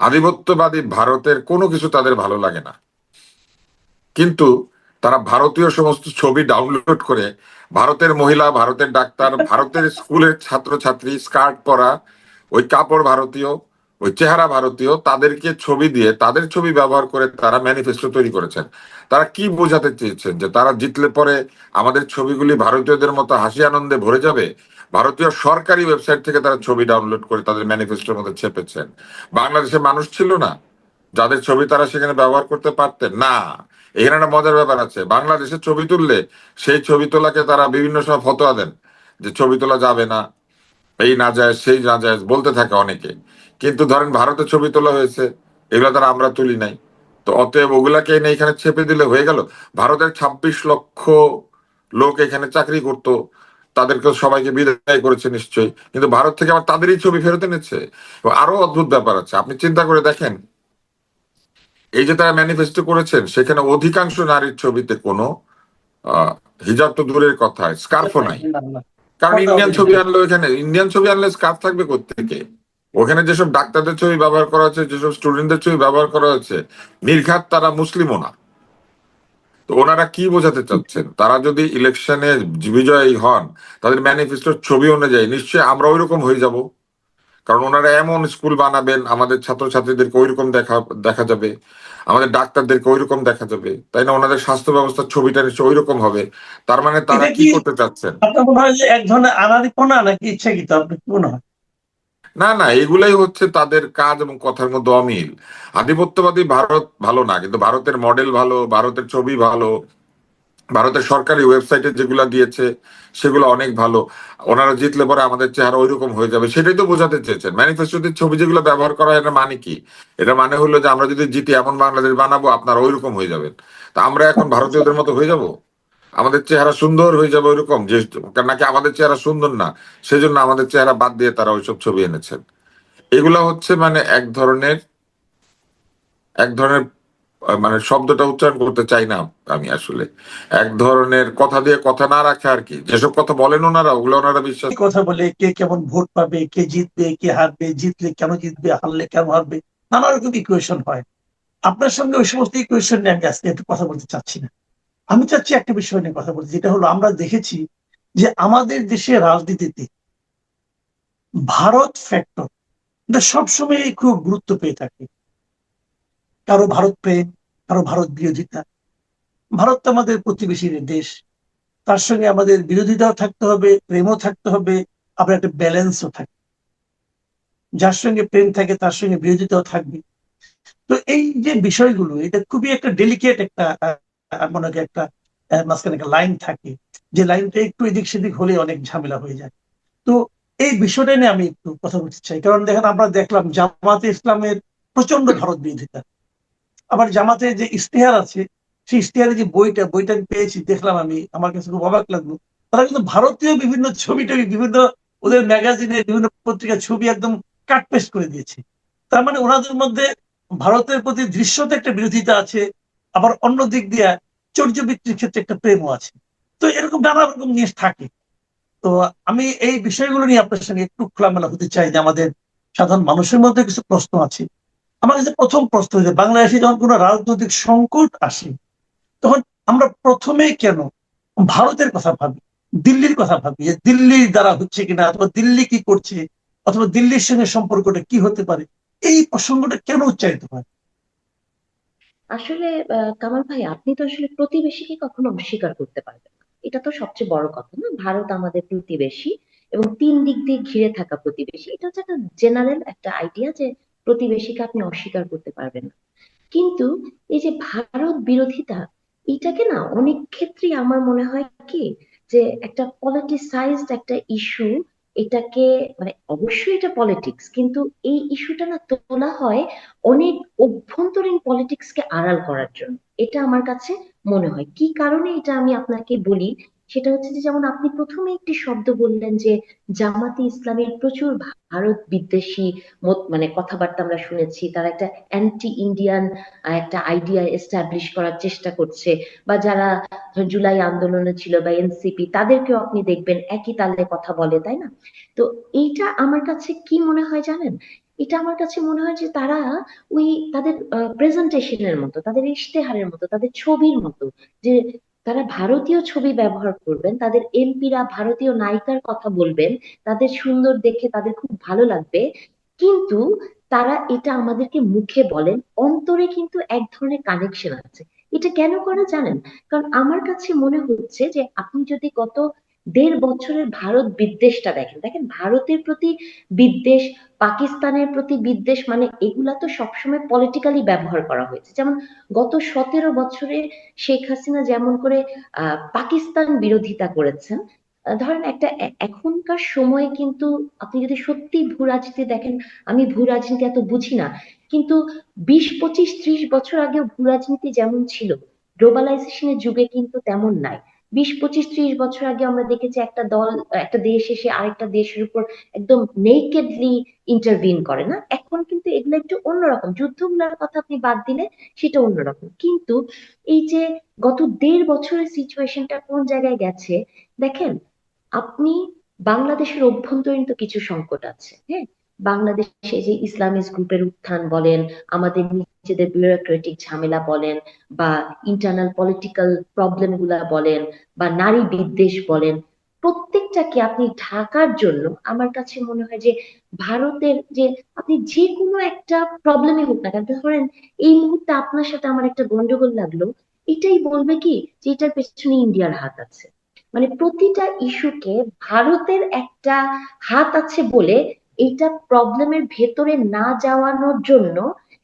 আধিপত্যবাদী ভারতের কোনো কিছু তাদের ভালো লাগে না, কিন্তু তারা ভারতীয় সমস্ত ছবি ডাউনলোড করে ভারতের মহিলা, ভারতের ডাক্তার, ভারতের স্কুলের ছাত্রছাত্রী, স্কার্ট পরা, ওই কাপড় ভারতীয়, ওই চেহারা ভারতীয়, তাদেরকে ছবি দিয়ে তাদের ছবি ব্যবহার করে তারা ম্যানিফেস্টো তৈরি করেছেন। তারা কি বোঝাতে চেয়েছেন, যে তারা জিতলে পরে আমাদের ছবিগুলি ভারতীয়দের মতো হাসি আনন্দে ভরে যাবে? ভারতীয় সরকারি ওয়েবসাইট থেকে তারা ছবি ডাউনলোড করে তাদের ম্যানিফেস্টোর মধ্যে ছেপেছেন। বাংলাদেশে মানুষ ছিল না যাদের ছবি তারা সেখানে ব্যবহার করতে পারতেন না? এখানে একটা মজার ব্যাপার আছে, বাংলাদেশে ছবি তুললে সেই ছবি তোলাকে তারা বিভিন্ন সময় ফতোয়া দেন যে ছবি তোলা যাবে না, এই না যায় সেই না যায় বলতে থাকে অনেকে। কিন্তু ধরেন ভারতে ছবি তোলা হয়েছে, এগুলো তারা আমরা তুলি নাই, তো অতএব ওগুলাকে এনে এখানে ছেপে দিলে হয়ে গেল। ভারতের 26 লক্ষ লোক এখানে চাকরি করত, তাদেরকে সবাইকে বিদায় করেছে নিশ্চয়ই, কিন্তু ভারত থেকে আবার তাদেরই ছবি ফেরত এনেছে। এবং আরো অদ্ভুত ব্যাপার আছে, আপনি চিন্তা করে দেখেন, এই যে তারা ম্যানিফেস্টো করেছেন সেখানে অধিকাংশ নারীর ছবিতে কোনো আহ হিজাব তো দূরের কথা, স্কার্ফও নাই। কারণ ইন্ডিয়ান ছবি আনলে, ওখানে ইন্ডিয়ান ছবি আনলে স্কার্ফ থাকবে কোত্থেকে? ওখানে যেসব ডাক্তারদের ছবি ব্যবহার করা হচ্ছে, যেসব স্টুডেন্টদের ছবি ব্যবহার করা হচ্ছে, নির্ঘাত তারা মুসলিমও না। তো ওনারা কি বোঝাতে চাচ্ছেন? তারা যদি ইলেকশনে বিজয়ী হন, তাদের ম্যানিফেস্টোর ছবি অনুযায়ী নিশ্চয়ই আমরা ওইরকম হয়ে যাব। কারণ ওনারা এমন স্কুল বানাবেন, আমাদের ছাত্রছাত্রীদেরকে ওইরকম দেখা দেখা যাবে, আমাদের ডাক্তারদেরকে ওইরকম দেখা যাবে, তাই না? ওনাদের স্বাস্থ্য ব্যবস্থার ছবিটা নিশ্চয়ই ওইরকম হবে। তার মানে তারা এটা কি কি করতে চাচ্ছেন? আপনার মনে হয় যে এক ধরনের আনাড়িপনা নাকি ইচ্ছাকৃত, আপনার কি মনে হয়? না না, এগুলাই হচ্ছে তাদের কাজ এবং কথার মধ্যে অমিল। আধিপত্যবাদী ভারত ভালো না, কিন্তু ভারতের মডেল ভালো, ভারতের ছবি ভালো, ভারতের সরকারি ওয়েবসাইটে যেগুলো দিয়েছে সেগুলো অনেক ভালো। ওনারা জিতলে পরে আমাদের চেহারা ওইরকম হয়ে যাবে, সেটাই তো বোঝাতে চেয়েছেন। ম্যানিফেস্টোতে ছবি যেগুলো ব্যবহার করা হয়, এটা মানে কি? এটা মানে হলো যে আমরা যদি জিতি এমন বাংলাদেশ বানাবো, আপনারা ওইরকম হয়ে যাবেন। তা আমরা এখন ভারতীয়দের মতো হয়ে যাব? আমাদের চেহারা সুন্দর হয়ে যাবে ওইরকম, যে নাকি আমাদের চেহারা সুন্দর না সেজন্য আমাদের চেহারা বাদ দিয়ে তারা ওইসব ছবি এনেছেন? এগুলা হচ্ছে মানে এক ধরনের মানে শব্দটা উচ্চারণ করতে চাই না আমি আসলে, এক ধরনের কথা দিয়ে কথা না রাখে আর কি, যেসব কথা বলেন ওনারা ওগুলো ওনারা বিশ্বাস। কথা বলে কে কেমন ভোট পাবে, কে জিতবে, কে হারবে, জিতলে কেন জিতবে, হারলে কেন হারবে, নানা রকম ইকুয়েশন হয়। আপনার সঙ্গে ওই সমস্ত ইকুয়েশন নিয়ে আমি আজকে একটু কথা বলতে চাচ্ছি না। আমি চাচ্ছি একটা বিষয় নিয়ে কথা বলতে, যেটা হলো আমরা দেখেছি যে আমাদের দেশে রাজনীতিতে ভারত ফ্যাক্টর এটা সবসময় খুব গুরুত্ব পেয়ে থাকে। কারো ভারত প্রেম, কারো ভারত বিরোধিতা। ভারত তো আমাদের প্রতিবেশীর দেশ, তার সঙ্গে আমাদের বিরোধিতাও থাকতে হবে, প্রেমও থাকতে হবে, আবার একটা ব্যালেন্সও থাকবে। যার সঙ্গে প্রেম থাকে তার সঙ্গে বিরোধিতাও থাকবে। তো এই যে বিষয়গুলো, এটা খুবই একটা ডেলিকেট একটা মনে হয় একটা মাঝখানে একটা লাইন থাকে, যে লাইনটা একটু এদিক সেদিক হলে অনেক ঝামেলা হয়ে যায়। তো এই বিষয়টা নিয়ে আমি একটু কথা বলতে চাই, কারণ দেখেন আমরা দেখলাম জামাতে ইসলামের প্রচন্ড ভারত বিরোধিতা। আবার জামাতে যে ইশতেহার আছে, সেই ইশতেহারে যে বইটা আমি পেয়েছি, দেখলাম, আমি আমার কাছে খুব অবাক লাগলো। তারা কিন্তু ভারতীয় বিভিন্ন ছবি টবি, বিভিন্ন ওদের ম্যাগাজিনে, বিভিন্ন পত্রিকার ছবি একদম কাট পেস্ট করে দিয়েছে। তার মানে ওনাদের মধ্যে ভারতের প্রতি দৃশ্যতে একটা বিরোধিতা আছে, আবার অন্য দিক দিয়ে চর্যবৃত্তির ক্ষেত্রে একটা প্রেমও আছে। তো এরকম নানা রকম জিনিস থাকে। তো আমি এই বিষয়গুলো নিয়ে আপনার সঙ্গে একটু খোলামেলা হতে চাই, যে আমাদের সাধারণ মানুষের মধ্যে কিছু প্রশ্ন আছে। আমার কাছে প্রথম প্রশ্ন, যে বাংলাদেশে যখন কোনো রাজনৈতিক সংকট আসে, তখন আমরা প্রথমে কেন ভারতের কথা ভাবি, দিল্লির কথা ভাবি, যে দিল্লির দ্বারা হচ্ছে কিনা, অথবা দিল্লি কি করছে, অথবা দিল্লির সঙ্গে সম্পর্কটা কি হতে পারে, এই প্রসঙ্গটা কেন উচ্চারিত হয়? আসলে কামাল ভাই, আপনি তো আসলে প্রতিবেশীকে কখনো অস্বীকার করতে পারবেন না। এটা তো সবচেয়ে বড় কথা না? ভারত আমাদের প্রতিবেশী, এবং তিন দিক দিয়ে ঘিরে থাকা প্রতিবেশী। এটা হচ্ছে একটা জেনারেল একটা আইডিয়া যে প্রতিবেশীকে আপনি অস্বীকার করতে পারবেন না। কিন্তু এই যে ভারত বিরোধিতা, এটাকে না অনেক ক্ষেত্রেই আমার মনে হয় কি, যে একটা পলিটিসাইজড একটা ইস্যু। এটাকে মানে অবশ্যই এটা পলিটিক্স, কিন্তু এই ইস্যুটা না তোলা হয় অনেক অভ্যন্তরীণ পলিটিক্স কে আড়াল করার জন্য। এটা আমার কাছে মনে হয়। কি কারণে এটা আমি আপনাকে বলি, সেটা হচ্ছে যে যেমন আপনি প্রথমে একটি শব্দ বললেন যে জামাতে ইসলামের প্রচুর ভারত বিদ্বেষী মানে কথাবার্তা আমরা শুনেছি, তারা একটা অ্যান্টি ইন্ডিয়ান একটা আইডিয়া এস্টাবলিশ করার চেষ্টা করছে। বা যারা জুলাই আন্দোলনে ছিল বা এনসিপি, তাদেরকেও আপনি দেখবেন একই তালে কথা বলে, তাই না? তো এইটা আমার কাছে কি মনে হয় জানেন, এটা আমার কাছে মনে হয় যে তারা ওই তাদের প্রেজেন্টেশনের মতো, তাদের ইশতেহারের মতো, তাদের ছবির মতো, যে তারা ভারতীয় ছবি ব্যবহার করবেন, তাদের এমপিরা ভারতীয় নায়িকার কথা বলবেন, তাদের সুন্দর দেখে তাদের খুব ভালো লাগবে। কিন্তু তারা এটা আমাদেরকে মুখে বলেন, অন্তরে কিন্তু এক ধরনের কানেকশন আছে। এটা কেন করে জানেন? কারণ আমার কাছে মনে হচ্ছে যে আপনি যদি গত 1.5 বছরের ভারত বিদ্বেষটা দেখেন, দেখেন ভারতের প্রতি বিদ্বেষ, পাকিস্তানের প্রতি বিদ্বেষ, মানে এগুলা তো সবসময় পলিটিক্যালি ব্যবহার করা হয়েছে। যেমন গত 17 বছরে শেখ হাসিনা যেমন করে পাকিস্তান বিরোধিতা করেছেন, ধরেন একটা এখনকার সময়ে কিন্তু আপনি যদি সত্যি ভূ রাজনীতি দেখেন, আমি ভূ রাজনীতি এত বুঝি না, কিন্তু 20, 25, 30 বছর আগেও ভূ রাজনীতি যেমন ছিল, গ্লোবালাইজেশনের যুগে কিন্তু তেমন নাই। 20, 25, 30 বছর আগে আমরা দেখেছি একটা দল, একটা দেশ এসে আরেকটা দেশের উপর একদম নেকেডলি ইন্টারভিন করে না। এখন কিন্তু এগুলো একটু অন্যরকম, যুদ্ধগুলোর কথা আপনি বাদ দিলে সেটা অন্যরকম। কিন্তু এই যে গত 1.5 বছরের সিচুয়েশনটা কোন জায়গায় গেছে দেখেন, আপনি বাংলাদেশের অভ্যন্তরীণ তো কিছু সংকট আছে, হ্যাঁ, বাংলাদেশে যে ইসলামিস্ট গ্রুপের উত্থান বলেন, আমাদের নিজেদের বিউরোক্রেটিক ঝামেলা বলেন, বা ইন্টারনাল পলিটিক্যাল প্রবলেম গুলা বলেন, বা নারী বিদ্বেষ বলেন, প্রত্যেকটাকে আপনি ঢাকার জন্য আমার কাছে মনে হয় যে ভারতের যে, আপনি যে কোনো একটা প্রবলেমই হোক না কেন, ধরেন এই মুহূর্তে আপনার সাথে আমার একটা গন্ডগোল লাগলো, এটাই বলবে কি যে এটার পেছনে ইন্ডিয়ার হাত আছে। মানে প্রতিটা ইস্যুকে ভারতের একটা হাত আছে বলে এইটা প্রবলেমের ভেতরে না যাওয়ানোর জন্য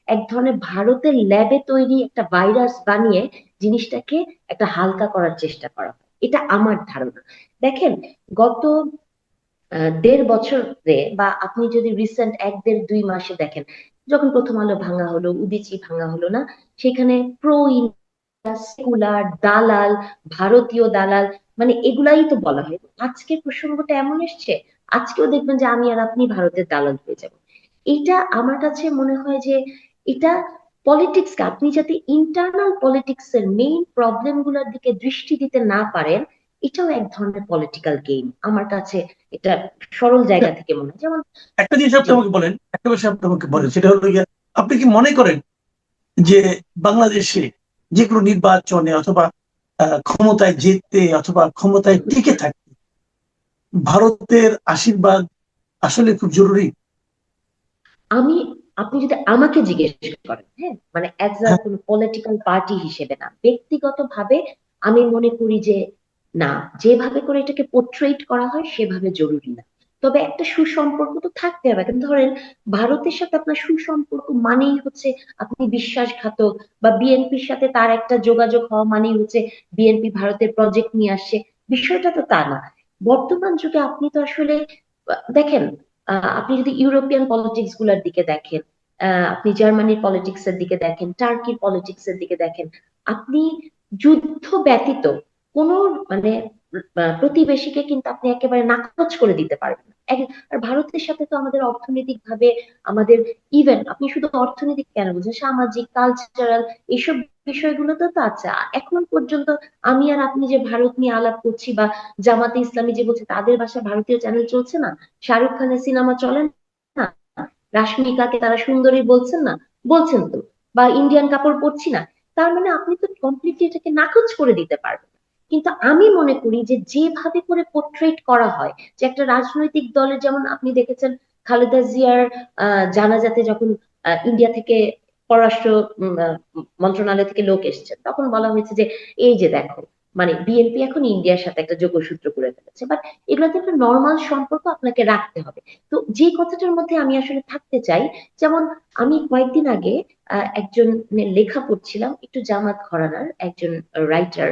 এক ধরনের ভারতের ল্যাবে তৈরি একটা ভাইরাস বানিয়ে জিনিসটাকে একটা হালকা করার চেষ্টা করা হয়। এটা আমার ধারণা। দেখেন গত 1.5 বছরে, বা আপনি যদি রিসেন্ট 1, 1.5, 2 মাসে দেখেন, যখন প্রথম আলো ভাঙা হলো, উদীচী ভাঙা হলো না, সেখানে প্রো সেকুলার দালাল, ভারতীয় দালাল, মানে এগুলাই তো বলা হয়। আজকের প্রসঙ্গটা এমন এসছে, আজকেও দেখবেন যে আমি আর আপনি ভারতের দালাল হয়ে যাব। এটা আমার কাছে মনে হয় যে এটা পলিটিক্সকে আপনি যাতে ইন্টারনাল পলিটিক্স এর মেইন প্রবলেম গুলোর দিকে দৃষ্টি দিতে না পারেন, এটাও এক ধরনের পলিটিক্যাল গেম আমার কাছে। এটা সরল জায়গা থেকে মনে হয়। যেমন একটা জিনিস আপনি জি, আমাকে বলেন, একটা বিষয় আপনি আমাকে হুম, বলেন, সেটা হলো গিয়ে, আপনি কি মনে করেন যে বাংলাদেশে যে কোনো নির্বাচনে অথবা ক্ষমতায় যেতে অথবা ক্ষমতায় হুম, টিকে থাকতে ভারতের আশীর্বাদ আসলে খুব জরুরি? আমি, আপনি যদি আমাকে জিজ্ঞেস করেন, হ্যাঁ, মানে অ্যাজ আ হ্যাঁ, কোন পলিটিক্যাল পার্টি হিসেবে না, ব্যক্তিগতভাবে আমি মনে করি যে না, যেভাবে করে এটাকে পোর্ট্রেট করা হয় সেভাবে জরুরি না। তবে একটা সুসম্পর্ক তো থাকতে হবে। কিন্তু ধরেন ভারতের সাথে আপনার সুসম্পর্ক মানেই হচ্ছে আপনি বিশ্বাসঘাতক, বা বিএনপির সাথে তার একটা যোগাযোগ হওয়া মানেই হচ্ছে বিএনপি ভারতের প্রজেক্ট নিয়ে আসছে। বিষয়টা তো তা না। বর্তমান যুগে আপনি তো আসলে দেখেন, আপনি যদি ইউরোপিয়ান পলিটিক্স গুলার দিকে দেখেন, আপনি জার্মানির পলিটিক্স এর দিকে দেখেন, টার্কির পলিটিক্স এর দিকে দেখেন, আপনি যুদ্ধ ব্যতীত কোন, মানে প্রতিবেশীকে কিন্তু আপনি একেবারে নাকচ করে দিতে পারবেন না। আর ভারতের সাথে তো আমাদের অর্থনৈতিক ভাবে, আমাদের ইভেন আপনি শুধু অর্থনৈতিক কেন বুঝেন, সামাজিক কালচারাল এইসব বিষয়গুলো তো তো আছে। এখন পর্যন্ত আমি আর আপনি যে ভারত নিয়ে আলাপ করছি, বা জামাতে ইসলামী যে বলছে তাদের বাসায় ভারতীয় চ্যানেল চলছে না, শাহরুখ খানের সিনেমা চলে না, রাশমিকাকে তারা সুন্দরী বলছেন না, বলছেন তো, বা ইন্ডিয়ান কাপড় পরছি না, তার মানে আপনি তো কমপ্লিটলি এটাকে নাকচ করে দিতে পারবেন না। কিন্তু আমি মনে করি যে যেভাবে করে পোর্ট্রেট করা হয়, যে একটা রাজনৈতিক দলের, যেমন আপনি দেখেছেন খালেদা জিয়ার জানাজাতে যখন ইন্ডিয়া থেকে পররাষ্ট্র মন্ত্রণালয় থেকে লোক এসেছেন, তখন বলা হয়েছে যে এই যে দেখো, মানে বিএনপি এখন ইন্ডিয়ার সাথে একটা যোগসূত্র করে ফেলেছে। বাট এগুলোতে একটা নর্মাল সম্পর্ক আপনাকে রাখতে হবে। তো যে কথাটার মধ্যে আমি আসলে থাকতে চাই, যেমন আমি কয়েকদিন আগে একজন লেখা পড়ছিলাম, একটু জামাত ঘরানার একজন রাইটার।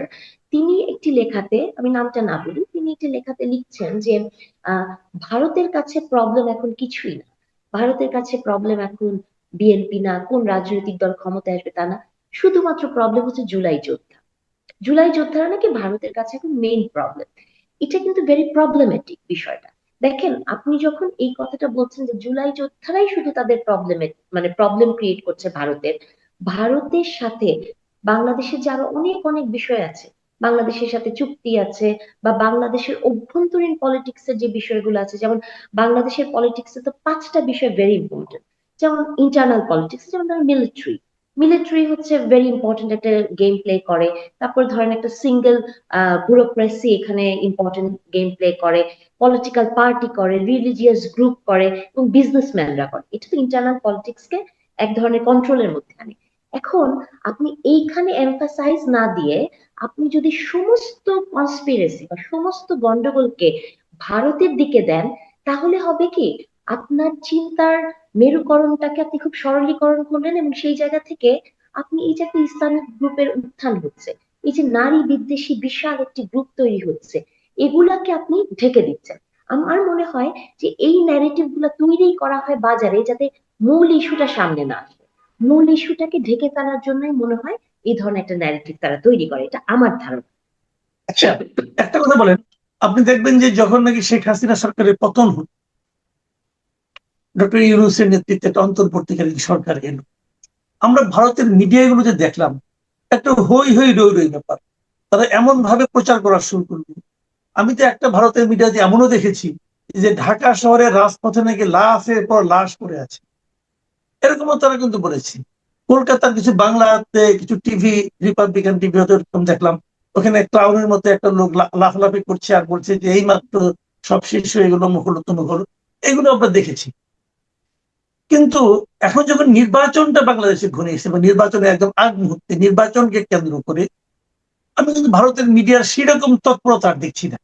তিনি একটি লেখাতে, আমি নামটা না বলি, তিনি একটি লেখাতে লিখছেন যে আহ ভারতের কাছে প্রবলেম এখন কিছুই না। ভারতের কাছে প্রবলেম এখন বিএনপি না, কোন রাজনৈতিক দল ক্ষমতায় আসবে তা না, শুধুমাত্র প্রবলেম হচ্ছে জুলাই যোদ্ধা। জুলাই যোদ্ধারা নাকি ভারতের কাছে এখন মেইন প্রবলেম। এটা কিন্তু ভেরি প্রবলেমেটিক বিষয়টা। দেখেন আপনি যখন এই কথাটা বলছেন যে জুলাই যোদ্ধারাই শুধু তাদের প্রবলেমে, মানে প্রবলেম ক্রিয়েট করছে ভারতের, ভারতের সাথে বাংলাদেশের যে আরো অনেক অনেক বিষয় আছে, বাংলাদেশের সাথে চুক্তি আছে, বা বাংলাদেশের অভ্যন্তরীণ পলিটিক্স এর যে বিষয়গুলো আছে, যেমন বাংলাদেশের পলিটিক্সে তো 5টা বিষয় ভেরি ইম্পর্টেন্ট। যেমন ইন্টারনাল পলিটিক্স, যেমন ধরো মিলিটারি, মিলিটারি হচ্ছে ভেরি ইম্পর্টেন্ট একটা গেম প্লে করে, তারপর ধরেন একটা সিঙ্গেল ব্যুরোক্রেসি এখানে ইম্পর্টেন্ট গেম প্লে করে, পলিটিক্যাল পার্টি করে, রিলিজিয়াস গ্রুপ করে এবং বিজনেসম্যানরা করে। এটা তো ইন্টারনাল পলিটিক্সকে এক ধরনের কন্ট্রোলের মধ্যে আনে। এখন আপনি এইখানে এমফাসাইজ না দিয়ে আপনি যদি সমস্ত কনস্পিরেসি বা সমস্ত গন্ডগোলকে ভারতের দিকে দেন, তাহলে হবে কি, আপনার চিন্তার মেরুকরণটাকে আপনি খুব সরলীকরণ করলেন এবং সেই জায়গা থেকে আপনি এই যে একটা ইসলামিক গ্রুপের উত্থান হচ্ছে, এই যে নারী বিদ্বেষী বিশাল একটি গ্রুপ তৈরি হচ্ছে, এগুলাকে আপনি ঢেকে দিচ্ছেন। আমার মনে হয় যে এই ন্যারেটিভ গুলা তৈরি করা হয় বাজারে যাতে মূল ইস্যুটা সামনে না আসে, মূল ইস্যুটাকে ঢেকে ফেলার জন্যই মনে হয় এই ধরনের একটা ন্যারেটিভ তারা তৈরি করে, এটা আমার ধারণা। আচ্ছা, একটা কথা বলেন, আপনি দেখবেন যে যখন নাকি শেখ হাসিনা সরকারের পতন হল, ডক্টর ইউনূসের নেতৃত্বে একটা অন্তর্বর্তীকালীন সরকার এলো, আমরা ভারতের মিডিয়াগুলোতে দেখলাম একটা হই হই রই রই ব্যাপার। তারা এমন ভাবে প্রচার করা শুরু করলো, আমি তো একটা ভারতের মিডিয়াতে এমনও দেখেছি যে ঢাকা শহরের রাজপথে নাকি লাশের পর লাশ পড়ে আছে, এরকমও তারা কিন্তু বলেছে। কলকাতার কিছু বাংলাতে কিছু টিভি, রিপাবলিকান টিভি হয়তো এরকম দেখলাম, ওখানে ক্লাউনের মতো একটা লোক লাফালাফি করছে আর বলছে যে এই মাত্র সব শেষ হয়ে গেল, মুখল তুমুখল, এগুলো আমরা দেখেছি। কিন্তু এখন যখন নির্বাচনটা বাংলাদেশে ঘনিয়ে এসেছে, নির্বাচনের একদম আগ মুহূর্তে নির্বাচনকে কেন্দ্র করে আমি কিন্তু ভারতের মিডিয়ার সেরকম তৎপরতা আর দেখছি না।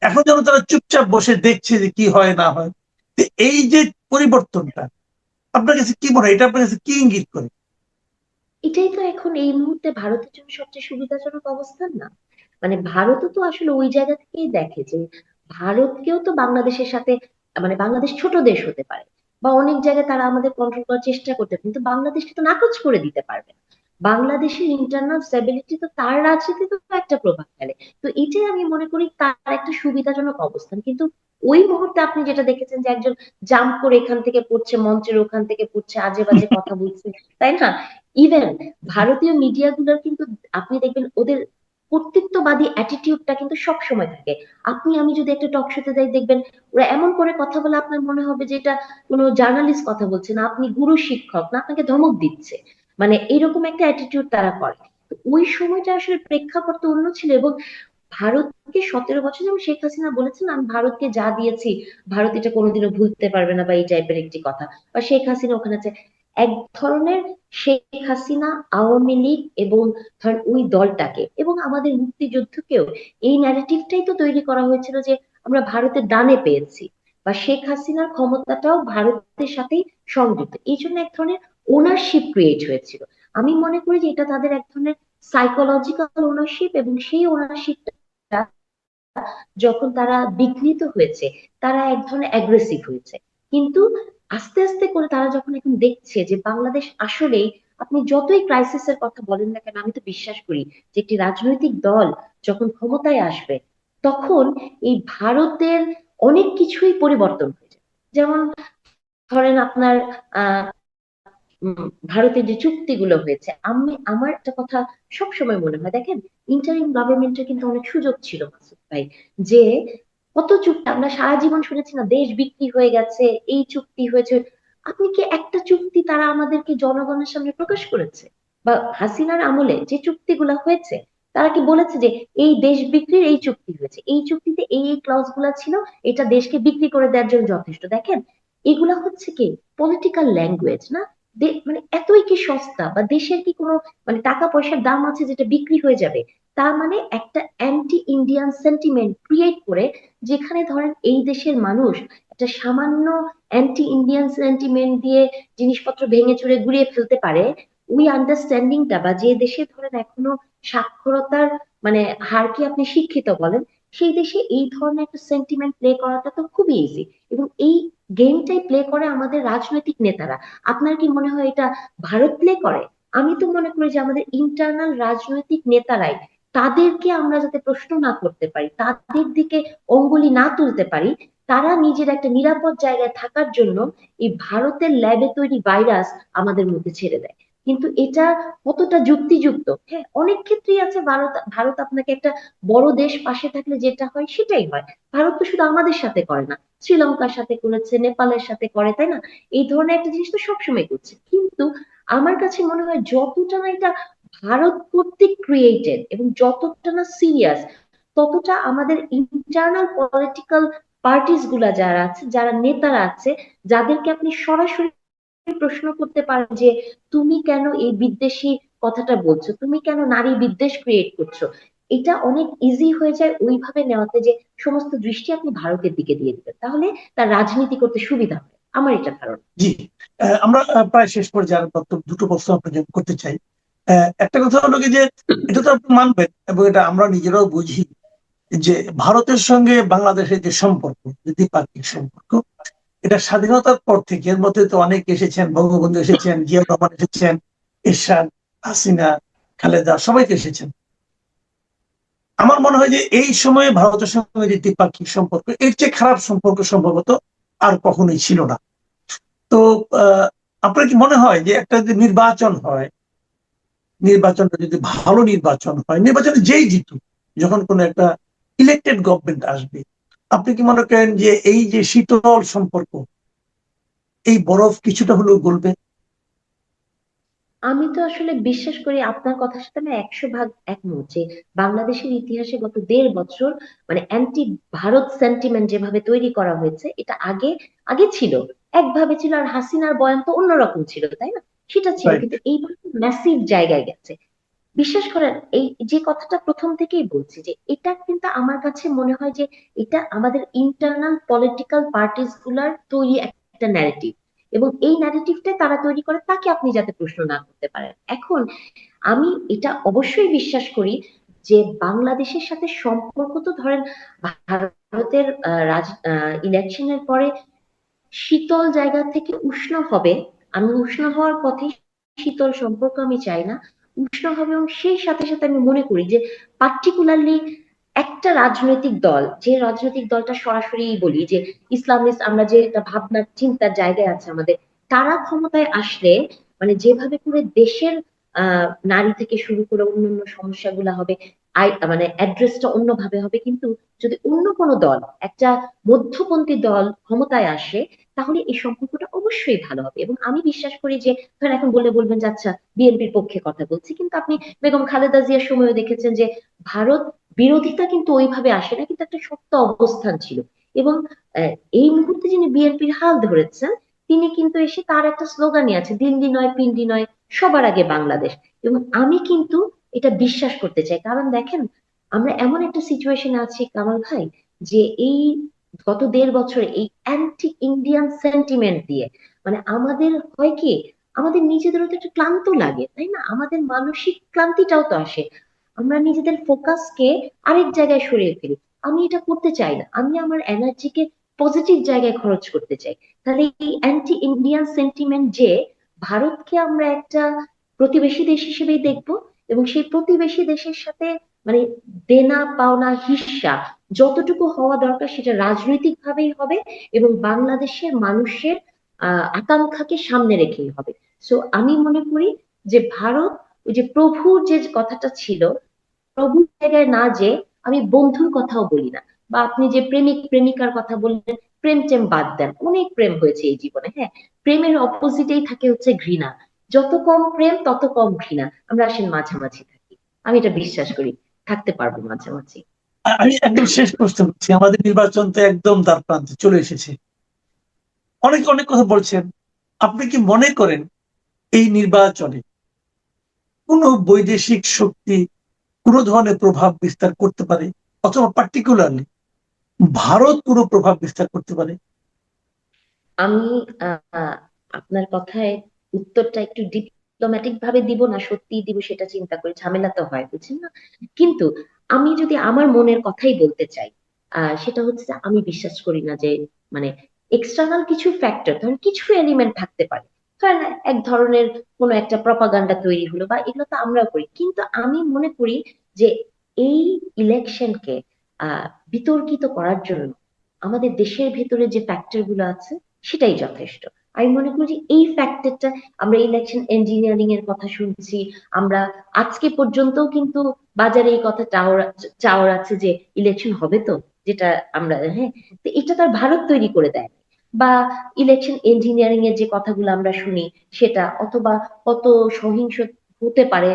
এখন যেন তারা চুপচাপ বসে দেখছে যে কি হয় না হয়। এই যে পরিবর্তনটা, আপনার কাছে কি মনে হয়, এটা আপনার কাছে কি ইঙ্গিত করে? এটাই তো এখন এই মুহূর্তে ভারতের জন্য সবচেয়ে সুবিধাজনক অবস্থান না? মানে ভারতও তো আসলে ওই জায়গা থেকেই দেখে যে ভারতকেও তো বাংলাদেশের সাথে, মানে বাংলাদেশ ছোট দেশ হতে পারে বা অনেক জায়গায় তারা আমাদের কন্ট্রোল করার চেষ্টা করতে পারে, কিন্তু বাংলাদেশকে তো নাকচ করে দিতে পারবে না। বাংলাদেশের ইন্টারনাল স্টেবিলিটি তো তার রাজনীতিতে তো একটা প্রভাব ফেলে। তো এটাই আমি মনে করি তার একটা সুবিধাজনক অবস্থান। কিন্তু ওই মুহূর্তে আপনি যেটা দেখেছেন যে একজন জাম্প করে এখান থেকে পড়ছে, মঞ্চের ওখান থেকে পড়ছে, আজে বাজে কথা বলছে, তাই না? ইভেন ভারতীয় মিডিয়া গুলোর কিন্তু আপনি দেখবেন ওদের কর্তৃত্ববাদী অ্যাটিটিউডটা কিন্তু সব সময় থাকে। আপনি আমি যদি একটা টক শোতে যাই, দেখবেন ওরা এমন করে কথা বলে আপনার মনে হবে যে এটা কোনো জার্নালিস্ট কথা বলছে না, আপনি গুরু শিক্ষক না, আপনাকে ধমক দিচ্ছে। মানে এরকম একটা অ্যাটিটিউড তারা করে। তো ওই সময়টা আসলে প্রেক্ষাপট তো অন্য ছিল। এবং ভারতকে 17 বছর, যেমন শেখ হাসিনা বলেছেন আমি ভারতকে যা দিয়েছি ভারত এটা কোনোদিনও ভুলতে পারবে না, বা এই টাইপের একটি কথা, বা শেখ হাসিনা ওখানে আছে এক ধরনের, শেখ হাসিনা, আওয়ামী লীগ এবং ধরেন ওই দলটাকে এবং আমাদের মুক্তিযুদ্ধকেও এই ন্যারেটিভটাই তো তৈরি করা হয়েছিল যে আমরা ভারতের ডানে পেয়েছি, বা শেখ হাসিনার ক্ষমতাটাও ভারতের সাথেই সংযুক্ত, এই জন্য এক ধরনের ওনারশিপ ক্রিয়েট হয়েছিল। আমি মনে করি যে এটা তাদের এক ধরনের সাইকোলজিক্যাল ওনারশিপ, এবং সেই ওনারশিপটা যখন তারা বিঘ্নিত হয়েছে, তারা এক ধরনের অ্যাগ্রেসিভ হয়েছে। কিন্তু আস্তে আস্তে করে তারা যখন এখন দেখছে যে বাংলাদেশ আসলেই, আপনি যতই ক্রাইসিসের কথা বলেন না কেন, আমি তো বিশ্বাস করি যে একটি রাজনৈতিক দল যখন ক্ষমতায় আসবে তখন এই ভারতের অনেক কিছুই পরিবর্তন হয়ে যাবে। যেমন ধরেন আপনার আহ ভারতের যে চুক্তিগুলো হয়েছে, আমার একটা কথা সব সময় মনে হয়, দেখেন ইন্টারিম গভর্নমেন্টের কিন্তু অনেক সুযোগ ছিল মাসুদ ভাই, যে কত চুক্তি আমরা সারা জীবন শুনেছি না, দেশ বিক্রি হয়ে গেছে, এই চুক্তি হয়েছে। আপনি কি একটা চুক্তি তারা আমাদেরকে জনগণের সামনে প্রকাশ করেছে? বা হাসিনার আমলে যে চুক্তিগুলো হয়েছে, তারা কি বলেছে যে এই দেশ বিক্রির এই চুক্তি হয়েছে, এই চুক্তিতে এই এই ক্লজ গুলা ছিল, এটা দেশকে বিক্রি করে দেওয়ার জন্য যথেষ্ট? দেখেন এগুলা হচ্ছে কি পলিটিক্যাল ল্যাঙ্গুয়েজ না? মানে এতই কি সস্তা, বা দেশের কি কোনো মানে টাকা পয়সার দাম আছে যেটা বিক্রি হয়ে যাবে? তার মানে একটা অ্যান্টি ইন্ডিয়ান সেন্টিমেন্ট ক্রিয়েট করে, যেখানে ধরেন এই দেশের মানুষ একটা সামান্য অ্যান্টি ইন্ডিয়ান সেন্টিমেন্ট দিয়ে জিনিসপত্র ভেঙে চুরে গুড়িয়ে ফেলতে পারে। ওই আন্ডারস্ট্যান্ডিংটা, বা যে দেশে ধরেন এখনো সাক্ষরতার মানে হার কি আপনি শিক্ষিত বলেন, সেই দেশে এই ধরনের একটা সেন্টিমেন্ট প্লে করাটা তো খুবই ইজি। এবং এই গেমটাই প্লে করে আমাদের রাজনৈতিক নেতারা। আপনার কি মনে হয় এটা ভারত প্লে করে? আমি তো মনে করি যে আমাদের ইন্টারনাল রাজনৈতিক নেতারাই, তাদেরকে আমরা যাতে প্রশ্ন না করতে পারি, তাদের দিকে অঙ্গুলি না তুলতে পারি, তারা নিজের একটা নিরাপদ জায়গায় থাকার জন্য এই ভারতের ল্যাবে তৈরি ভাইরাস আমাদের মধ্যে ছেড়ে দেয়। কিন্তু এটা কতটা যুক্তিযুক্ত? হ্যাঁ, অনেক ক্ষেত্রেই আছে। ভারত ভারত আপনাকে একটা বড় দেশ পাশে থাকলে যেটা হয় সেটাই হয়। ভারত তো শুধু আমাদের সাথে করে না, শ্রীলঙ্কার সাথে করেছে, নেপালের সাথে করে, তাই না? এই ধরনের একটা জিনিস তো সবসময় করছে। কিন্তু আমার কাছে মনে হয় যতটা না এটা ভারত কর্তৃক ক্রিয়েটেড এবং যতটা না সিরিয়াস, ততটা আমাদের ইন্টারনাল পলিটিক্যাল পার্টিস গুলা যারা আছে, যারা নেতারা আছে, যাদেরকে আপনি সরাসরি প্রশ্ন করতে পারেন যে তুমি কেন এই বিদ্বেষী কথাটা বলছো, তুমি কেন নারী বিদ্বেষ ক্রিয়েট করছো, এটা অনেক ইজি হয়ে যায় ওইভাবে নেওয়াতে যে সমস্ত দৃষ্টি আপনি ভারতের দিকে দিয়ে দিবেন, তাহলে তার রাজনীতি করতে সুবিধা হয়, আমার এটা ধারণা। জি, আমরা প্রায় শেষ পর্যায়ে দুটো প্রশ্ন আপনাকে করতে চাই। একটা কথা হলো কি যে এটা তো আপনি মানবেন এবং এটা আমরা নিজেরাও বুঝি যে ভারতের সঙ্গে বাংলাদেশের যে সম্পর্ক, যে দ্বিপাক্ষিক সম্পর্ক, এটা স্বাধীনতার পর থেকে এর মধ্যে তো অনেক এসেছেন, বঙ্গবন্ধু এসেছেন, জিয়া রহমান এসেছেন, এরশাদ, হাসিনা, খালেদা, সবাইকে এসেছেন। আমার মনে হয় যে এই সময়ে ভারতের সঙ্গে যে দ্বিপাক্ষিক সম্পর্ক, এর চেয়ে খারাপ সম্পর্ক সম্ভবত আর কখনোই ছিল না। তো আপনার কি মনে হয় যে একটা যদি নির্বাচন হয়, নির্বাচনটা যদি ভালো নির্বাচন হয়, নির্বাচনে যেই জিতুক, যখন কোনো একটা ইলেক্টেড গভর্নমেন্ট আসবে, আপনি কি মনে করেন যে এই যে শীতল সম্পর্ক, এই বরফ কিছুটা হলেও গলবে? আমি তো আসলে বিশ্বাস করি, আপনার কথার সাথে আমি 100 ভাগ একমত যে বাংলাদেশের ইতিহাসে গত 1.5 বছর মানে অ্যান্টি ভারত সেন্টিমেন্ট যেভাবে তৈরি করা হয়েছে, এটা আগে আগে ছিল, একভাবে ছিল, আর হাসিনার বয়ান তো অন্যরকম ছিল, তাই না? সেটা ছিল, রাইট। কিন্তু এইবার ম্যাসিভ জায়গায় গেছে। বিশ্বাস করেন, এই যে কথাটা প্রথম থেকেই বলছি যে এটা কিন্তু আমার কাছে মনে হয় যে এটা আমাদের ইন্টারনাল পলিটিক্যাল পার্টিস গুলার তৈরি একটা ন্যারেটিভ, এবং এই ন্যারেটিভটা তারা তৈরি করে, তাকে আপনি যাতে প্রশ্ন না করতে পারেন। এখন আমি এটা অবশ্যই বিশ্বাস করি যে বাংলাদেশের সাথে সম্পর্ক তো ধরেন ভারতের ইলেকশনের পরে শীতল জায়গা থেকে উষ্ণ হবে, আমি উষ্ণ হওয়ার পথে, শীতল সম্পর্ক আমি চাই না, উষ্ণ হবে। এবং সেই সাথে সাথে আমি মনে করি যে পার্টিকুলারলি একটা রাজনৈতিক দল, যে রাজনৈতিক দলটা সরাসরি বলি যে ইসলামিস্ট, আমরা যে একটা ভাবনা চিন্তার জায়গায় আছে আমাদের, তারা ক্ষমতায় আসলে মানে যেভাবে করে দেশের নারী থেকে শুরু করে অন্যান্য সমস্যাগুলো হবে, মানে অ্যাড্রেসটা অন্যভাবে হবে। কিন্তু যদি অন্য কোনো দল, একটা মধ্যপন্থী দল ক্ষমতায় আসে, তাহলে এই সম্পর্কটা অবশ্যই ভালো হবে। এবং আমি বিশ্বাস করি যে ধরেন এখন বললে বলবেন যে আচ্ছা বিএনপির পক্ষে কথা বলছি, কিন্তু আপনি বেগম খালেদা জিয়ার সময়ও দেখেছেন যে ভারত বিরোধিতা কিন্তু ওইভাবে আসে না, কিন্তু একটা শক্ত অবস্থান ছিল। এবং আহ, এই মুহূর্তে যিনি বিএনপির হাল ধরেছেন, তিনি কিন্তু এসে তার একটা স্লোগানই আছে, দিল্লি নয় পিন্ডি নয়, সবার আগে বাংলাদেশ। এবং আমি কিন্তু এটা বিশ্বাস করতে চাই, কারণ দেখেন আমরা এমন একটা সিচুয়েশনে আছি কামাল ভাই, যে এই গত 1.5 বছরে এই অ্যান্টি ইন্ডিয়ান সেন্টিমেন্ট দিয়ে মানে আমাদের হয় কি, আমাদের নিজেদেরও তো একটা ক্লান্ত লাগে, তাই না? আমাদের মানসিক ক্লান্তিটাও তো আসে, আমরা নিজেদের ফোকাসকে আরেক জায়গায় সরিয়ে ফেলি। আমি এটা করতে চাই না, আমি আমার এনার্জিকে পজিটিভ জায়গায় খরচ করতে চাই। তাহলে এই অ্যান্টি ইন্ডিয়ান সেন্টিমেন্ট যে ভারতকে আমরা একটা প্রতিবেশী দেশ হিসেবেই দেখবো, এবং সেই প্রতিবেশী দেশের সাথে মানে দেনা পাওনা হিস্সা যতটুকু হওয়া দরকার সেটা রাজনৈতিক ভাবেই হবে, এবং বাংলাদেশের মানুষের আকাঙ্ক্ষাকে সামনে রেখেই হবে। সো আমি মনে করি যে ভারত ওই যে প্রভুর যে কথাটা ছিল, প্রভুর জায়গায় না, যে আমি বন্ধুর কথাও বলি না, বা আপনি যে প্রেমিক প্রেমিকার কথা বললেন, প্রেম টেম বাদ দেন, অনেক প্রেম হয়েছে এই জীবনে, হ্যাঁ। প্রেমের অপোজিটেই থাকে হচ্ছে ঘৃণা, যত কম প্রেম তত কম ঘৃণা, আমরা আসেন মাঝামাঝি থাকি, আমি এটা বিশ্বাস করি, থাকতে পারবো মাঝামাঝি। আমি একদম শেষ প্রশ্ন করছি, আমাদের নির্বাচন তো একদম দ্বার প্রান্তে চলে এসেছে, অনেকে অনেক কথা বলছেন। আপনি কি মনে করেন এই নির্বাচনে কোনো বৈদেশিক শক্তি কোনো ধরনের প্রভাব বিস্তার করতে পারে, অথবা পার্টিকুলারলি ভারত কোনো প্রভাব বিস্তার করতে পারে? আমি আপনার কথায় উত্তরটা একটু ডিপ্লোম্যাটিক ভাবে দিব না সত্যি দিব সেটা চিন্তা করে, ঝামেলা তো হয় বুঝছেন না। কিন্তু আমি যদি আমার মনের কথাই বলতে চাই, সেটা হচ্ছে যে আমি বিশ্বাস করি না যে মানে এক্সটার্নাল কিছু ফ্যাক্টর, ধরেন কিছু এলিমেন্ট থাকতে পারে, ধরেন এক ধরনের কোনো একটা প্রপাগান্ডা তৈরি হলো, বা এগুলো তো আমরাও করি, কিন্তু আমি মনে করি যে এই ইলেকশনকে বিতর্কিত করার জন্য আমাদের দেশের ভেতরে যে ফ্যাক্টর গুলো আছে সেটাই যথেষ্ট। আমি মনে করি যে এই ফ্যাক্টরটা, আমরা ইলেকশন ইঞ্জিনিয়ারিং এর কথা শুনছি, আমরা আজকে পর্যন্তও কিন্তু বাজারে এই কথা চাওয়ার আছে যে ইলেকশন হবে তো, যেটা আমরা, হ্যাঁ, তো এটা তার ভারত তৈরি করে দেয়। বা ইলেকশন ইঞ্জিনিয়ারিং এর যে কথাগুলো আমরা শুনি সেটা, অথবা কত সহিংস হতে পারে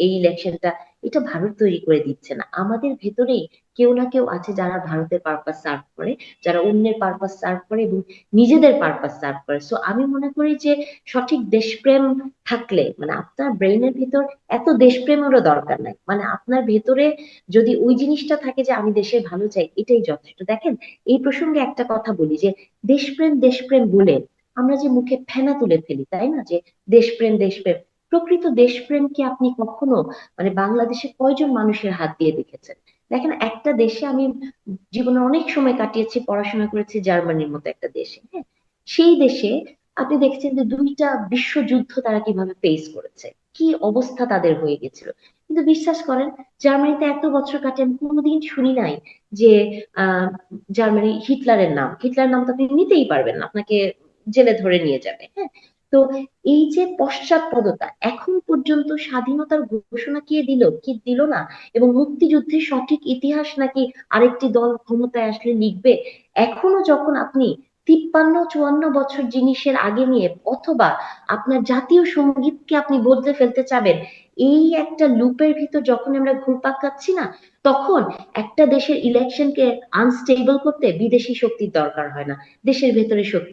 এই ইলেকশনটা, এটা ভারত তৈরি করে দিচ্ছে না। আমাদের ভেতরেই কেউ না কেউ আছে যারা ভারতের পারপাস সার্ভ করে, যারা অন্যের পারপাস সার্ভ করে এবং নিজেদের পারপাস সার্ভ করে। সো আমি মনে করি যে সঠিক দেশপ্রেম থাকলে, মানে আপনার ব্রেইনের ভিতর এত দেশপ্রেমেরও দরকার নাই, মানে আপনার ভেতরে যদি ওই জিনিসটা থাকে যে আমি দেশের ভালো চাই, এটাই যথেষ্ট। দেখেন, এই প্রসঙ্গে একটা কথা বলি যে দেশপ্রেম দেশপ্রেম বলে আমরা যে মুখে ফেনা তুলে ফেলি, তাই না, যে দেশপ্রেম দেশপ্রেম, প্রকৃত দেশপ্রেম কি আপনি কখনো মানে বাংলাদেশে কয়জন মানুষের হাত দিয়ে দেখেছেন? দেখেন, একটা দেশে আমি জীবনে অনেক সময় কাটিয়েছি, পড়াশোনা করেছি জার্মানির মতো একটা দেশে, হ্যাঁ, সেই দেশে আপনি দেখেছেন যে দুইটা বিশ্বযুদ্ধ তারা কিভাবে ফেস করেছে, কি অবস্থা তাদের হয়ে গেছিল। কিন্তু বিশ্বাস করেন, জার্মানিতে এত বছর কাটে আমি কোনোদিন শুনি নাই যে আহ জার্মানি হিটলারের নাম তো আপনি নিতেই পারবেন না, আপনাকে জেলে ধরে নিয়ে যাবে, হ্যাঁ। তো এই যে পশ্চাৎপদতা, এখন পর্যন্ত স্বাধীনতার ঘোষণা কে দিল কি দিল না, এবং মুক্তিযুদ্ধের সঠিক ইতিহাস নাকি আরেকটি দল ক্ষমতায় আসলে লিখবে, এখনো যখন আপনি 53-54 বছর জিনিসের আগে নিয়ে, অথবা আপনার জাতীয় সঙ্গীতকে আপনি বদলে ফেলতে চাবেন, এই একটা লুপের ভিতর যখন আমরা ঘুরপাক খাচ্ছি না, তখন একটা দেশের ইলেকশনকে আনস্টেবল করতে বিদেশি শক্তির দরকার হয় না, দেশের ভেতরে শক্তি